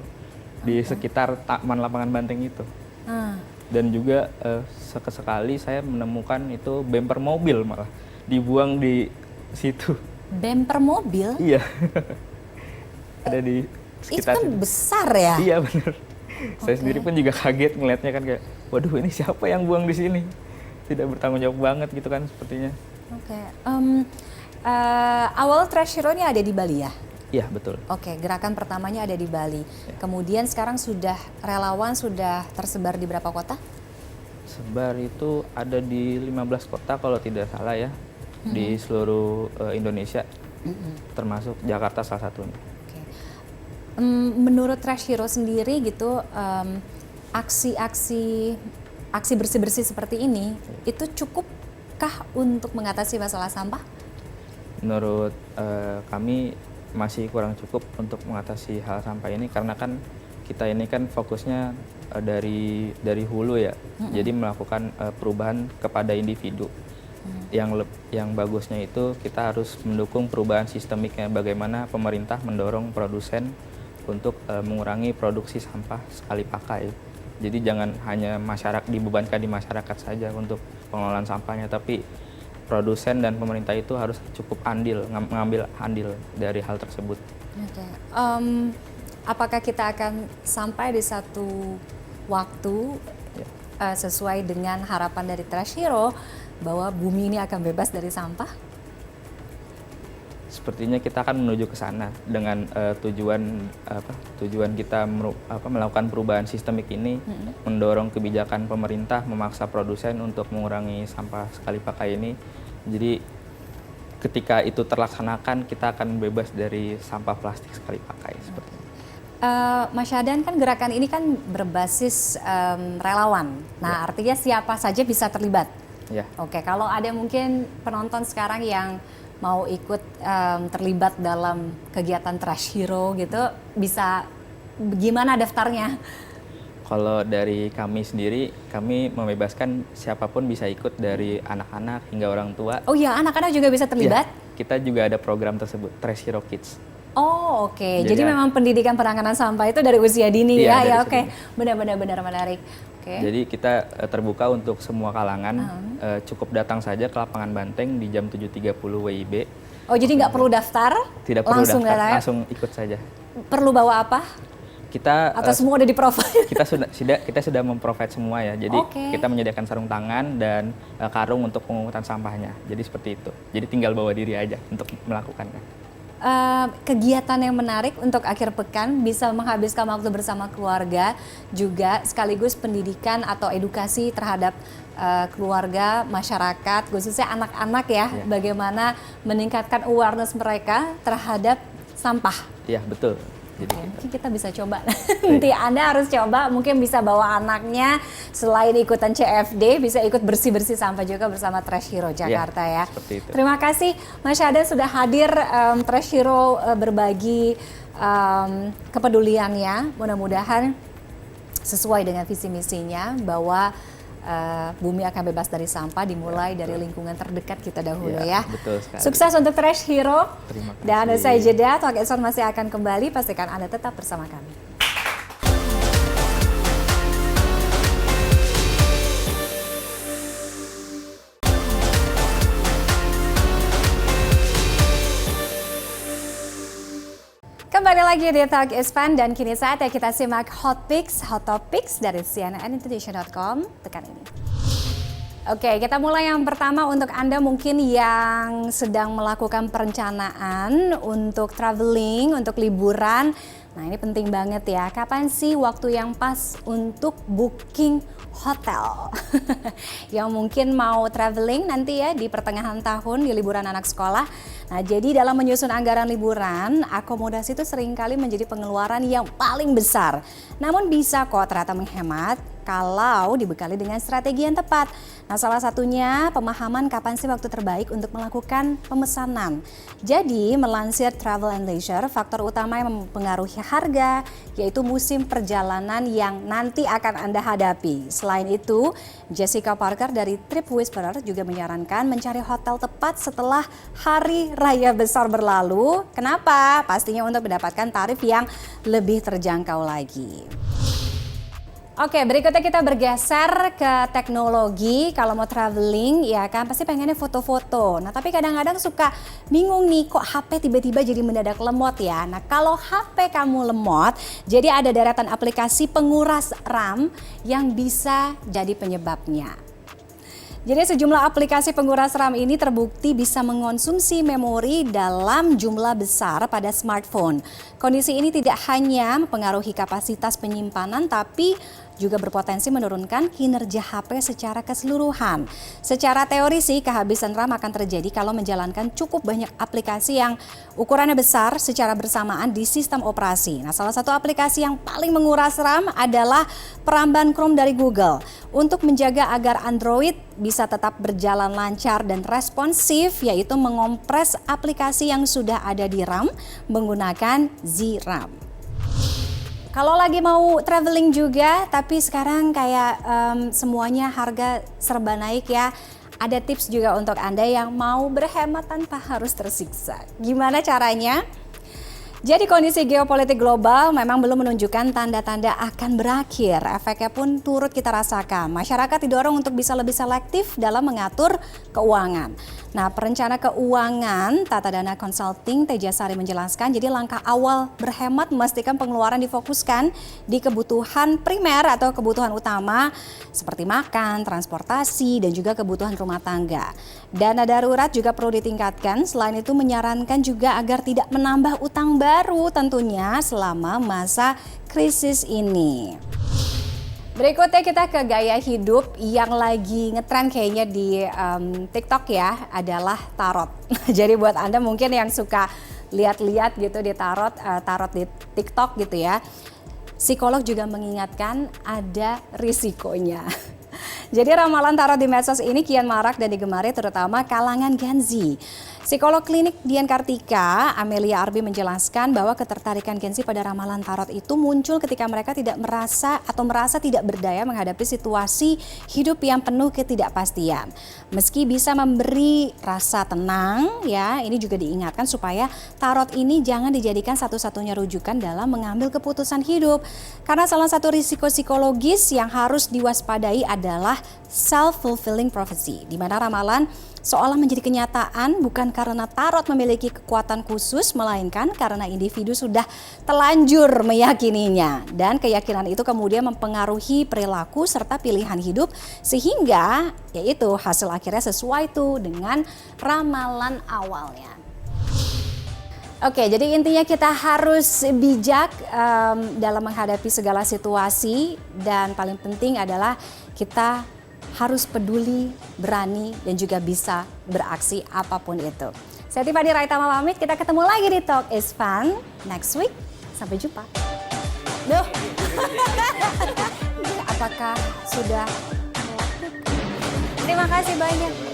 di sekitar taman lapangan banteng itu. Dan juga sekali saya menemukan itu bemper mobil malah dibuang di situ. Bemper mobil? Iya. Ada di Itu sekitar kan situ. besar ya? Iya benar. Saya sendiri pun juga kaget ngelihatnya kan, kayak waduh ini siapa yang buang di sini? Tidak bertanggung jawab banget gitu kan sepertinya. Oke. Awal Trash Hero ini ada di Bali ya? Iya betul. Oke, gerakan pertamanya ada di Bali. Kemudian sekarang sudah relawan sudah tersebar di berapa kota? Sebar itu ada di 15 kota kalau tidak salah ya, di seluruh Indonesia, termasuk Jakarta salah satunya. Oke. Menurut Trash Hero sendiri gitu, aksi bersih-bersih seperti ini itu cukupkah untuk mengatasi masalah sampah? Menurut kami masih kurang cukup untuk mengatasi hal sampah ini, karena kan kita ini kan fokusnya dari hulu ya, jadi melakukan perubahan kepada individu. Yang bagusnya itu kita harus mendukung perubahan sistemiknya, bagaimana pemerintah mendorong produsen untuk mengurangi produksi sampah sekali pakai. Jadi jangan hanya dibebankan di masyarakat saja untuk pengelolaan sampahnya, tapi produsen dan pemerintah itu harus cukup mengambil andil dari hal tersebut. Oke. Apakah kita akan sampai di satu waktu sesuai dengan harapan dari Trash Hero bahwa bumi ini akan bebas dari sampah? Sepertinya kita akan menuju ke sana dengan tujuan kita melakukan perubahan sistemik ini, mendorong kebijakan pemerintah memaksa produsen untuk mengurangi sampah sekali pakai ini. Jadi ketika itu terlaksanakan, kita akan bebas dari sampah plastik sekali pakai seperti ini. Mas Syadan, kan gerakan ini kan berbasis relawan. Nah, artinya siapa saja bisa terlibat. Ya. Oke, kalau ada mungkin penonton sekarang yang mau ikut terlibat dalam kegiatan Trash Hero gitu, bisa gimana daftarnya? Kalau dari kami sendiri, kami membebaskan siapapun bisa ikut, dari anak-anak hingga orang tua. Oh iya, anak-anak juga bisa terlibat? Ya, kita juga ada program tersebut, Trash Hero Kids. Oh oke. Jadi memang pendidikan penanganan sampah itu dari usia dini Iya, ya, dari oke. usia Benar-benar menarik. Oke. Jadi kita terbuka untuk semua kalangan, cukup datang saja ke lapangan Banteng di jam 7.30 WIB. Oh jadi nggak perlu daftar? Tidak perlu langsung daftar, datang? langsung ikut saja. Perlu bawa apa? Kita Atau semua udah di-provide? kita sudah memprovide semua ya. Jadi kita menyediakan sarung tangan dan karung untuk pengungutan sampahnya. Jadi seperti itu. Jadi tinggal bawa diri aja untuk melakukannya. Kegiatan yang menarik untuk akhir pekan, bisa menghabiskan waktu bersama keluarga, juga sekaligus pendidikan atau edukasi terhadap keluarga, masyarakat, khususnya anak-anak ya, bagaimana meningkatkan awareness mereka terhadap sampah. Iya betul. Jadi mungkin kita bisa coba. Nanti Anda harus coba, mungkin bisa bawa anaknya, selain ikutan CFD, bisa ikut bersih-bersih sampah juga bersama Trash Hero Jakarta ya. Seperti itu. Terima kasih Mas Syadan sudah hadir, Trash Hero berbagi kepeduliannya. Mudah-mudahan sesuai dengan visi misinya bahwa bumi akan bebas dari sampah, dimulai dari lingkungan terdekat kita dahulu ya. Betul sekali. Sukses untuk Trash Hero. Terima kasih. Dan saya jeda, Talk Eson masih akan kembali, pastikan Anda tetap bersama kami. Kembali lagi di Talk is Fun, dan kini saatnya kita simak Hot Topics dari cnnindonesia.com. Tekan ini. Oke, kita mulai yang pertama untuk Anda mungkin yang sedang melakukan perencanaan untuk traveling, untuk liburan. Nah, ini penting banget ya. Kapan sih waktu yang pas untuk booking hotel? Yang mungkin mau traveling nanti ya di pertengahan tahun di liburan anak sekolah. Nah, jadi dalam menyusun anggaran liburan, akomodasi itu seringkali menjadi pengeluaran yang paling besar. Namun bisa kok ternyata menghemat kalau dibekali dengan strategi yang tepat. Nah, salah satunya pemahaman kapan sih waktu terbaik untuk melakukan pemesanan. Jadi, melansir Travel and Leisure, faktor utama yang mempengaruhi harga yaitu musim perjalanan yang nanti akan Anda hadapi. Selain itu, Jessica Parker dari Trip Whisperer juga menyarankan mencari hotel tepat setelah hari raya besar berlalu. Kenapa? Pastinya untuk mendapatkan tarif yang lebih terjangkau lagi. Oke, berikutnya kita bergeser ke teknologi. Kalau mau traveling, ya kan pasti pengennya foto-foto. Nah, tapi kadang-kadang suka bingung nih, kok HP tiba-tiba jadi mendadak lemot ya. Nah, kalau HP kamu lemot, jadi ada deretan aplikasi penguras RAM yang bisa jadi penyebabnya. Jadi sejumlah aplikasi penguras RAM ini terbukti bisa mengonsumsi memori dalam jumlah besar pada smartphone. Kondisi ini tidak hanya mempengaruhi kapasitas penyimpanan, tapi juga berpotensi menurunkan kinerja HP secara keseluruhan. Secara teori sih kehabisan RAM akan terjadi kalau menjalankan cukup banyak aplikasi yang ukurannya besar secara bersamaan di sistem operasi. Nah, salah satu aplikasi yang paling menguras RAM adalah peramban Chrome dari Google. Untuk menjaga agar Android bisa tetap berjalan lancar dan responsif, yaitu mengompres aplikasi yang sudah ada di RAM menggunakan ZRAM. Kalau lagi mau traveling juga, tapi sekarang kayak semuanya harga serba naik ya. Ada tips juga untuk Anda yang mau berhemat tanpa harus tersiksa. Gimana caranya? Jadi kondisi geopolitik global memang belum menunjukkan tanda-tanda akan berakhir. Efeknya pun turut kita rasakan. Masyarakat didorong untuk bisa lebih selektif dalam mengatur keuangan. Nah, perencana keuangan Tata Dana Consulting Tejasari menjelaskan, jadi langkah awal berhemat memastikan pengeluaran difokuskan di kebutuhan primer atau kebutuhan utama seperti makan, transportasi, dan juga kebutuhan rumah tangga. Dana darurat juga perlu ditingkatkan. Selain itu menyarankan juga agar tidak menambah utang baru tentunya selama masa krisis ini. Berikutnya kita ke gaya hidup yang lagi ngetren kayaknya di TikTok ya, adalah tarot. Jadi buat Anda mungkin yang suka lihat-lihat gitu di tarot di TikTok gitu ya, psikolog juga mengingatkan ada risikonya. Jadi ramalan tarot di medsos ini kian marak dan digemari terutama kalangan Gen Z. Psikolog klinik Dian Kartika, Amelia Arbi menjelaskan bahwa ketertarikan Gen Z pada ramalan tarot itu muncul ketika mereka tidak merasa tidak berdaya menghadapi situasi hidup yang penuh ketidakpastian. Meski bisa memberi rasa tenang, ya, ini juga diingatkan supaya tarot ini jangan dijadikan satu-satunya rujukan dalam mengambil keputusan hidup. Karena salah satu risiko psikologis yang harus diwaspadai adalah self-fulfilling prophecy, di mana ramalan seolah menjadi kenyataan bukan karena tarot memiliki kekuatan khusus, melainkan karena individu sudah telanjur meyakininya. Dan keyakinan itu kemudian mempengaruhi perilaku serta pilihan hidup, sehingga yaitu hasil akhirnya sesuai tuh dengan ramalan awalnya. Oke, jadi intinya kita harus bijak dalam menghadapi segala situasi, dan paling penting adalah kita harus peduli, berani, dan juga bisa beraksi apapun itu. Saya Tiffany Raitama pamit, kita ketemu lagi di Talk is Fun next week. Sampai jumpa. Duh. Apakah sudah? Terima kasih banyak.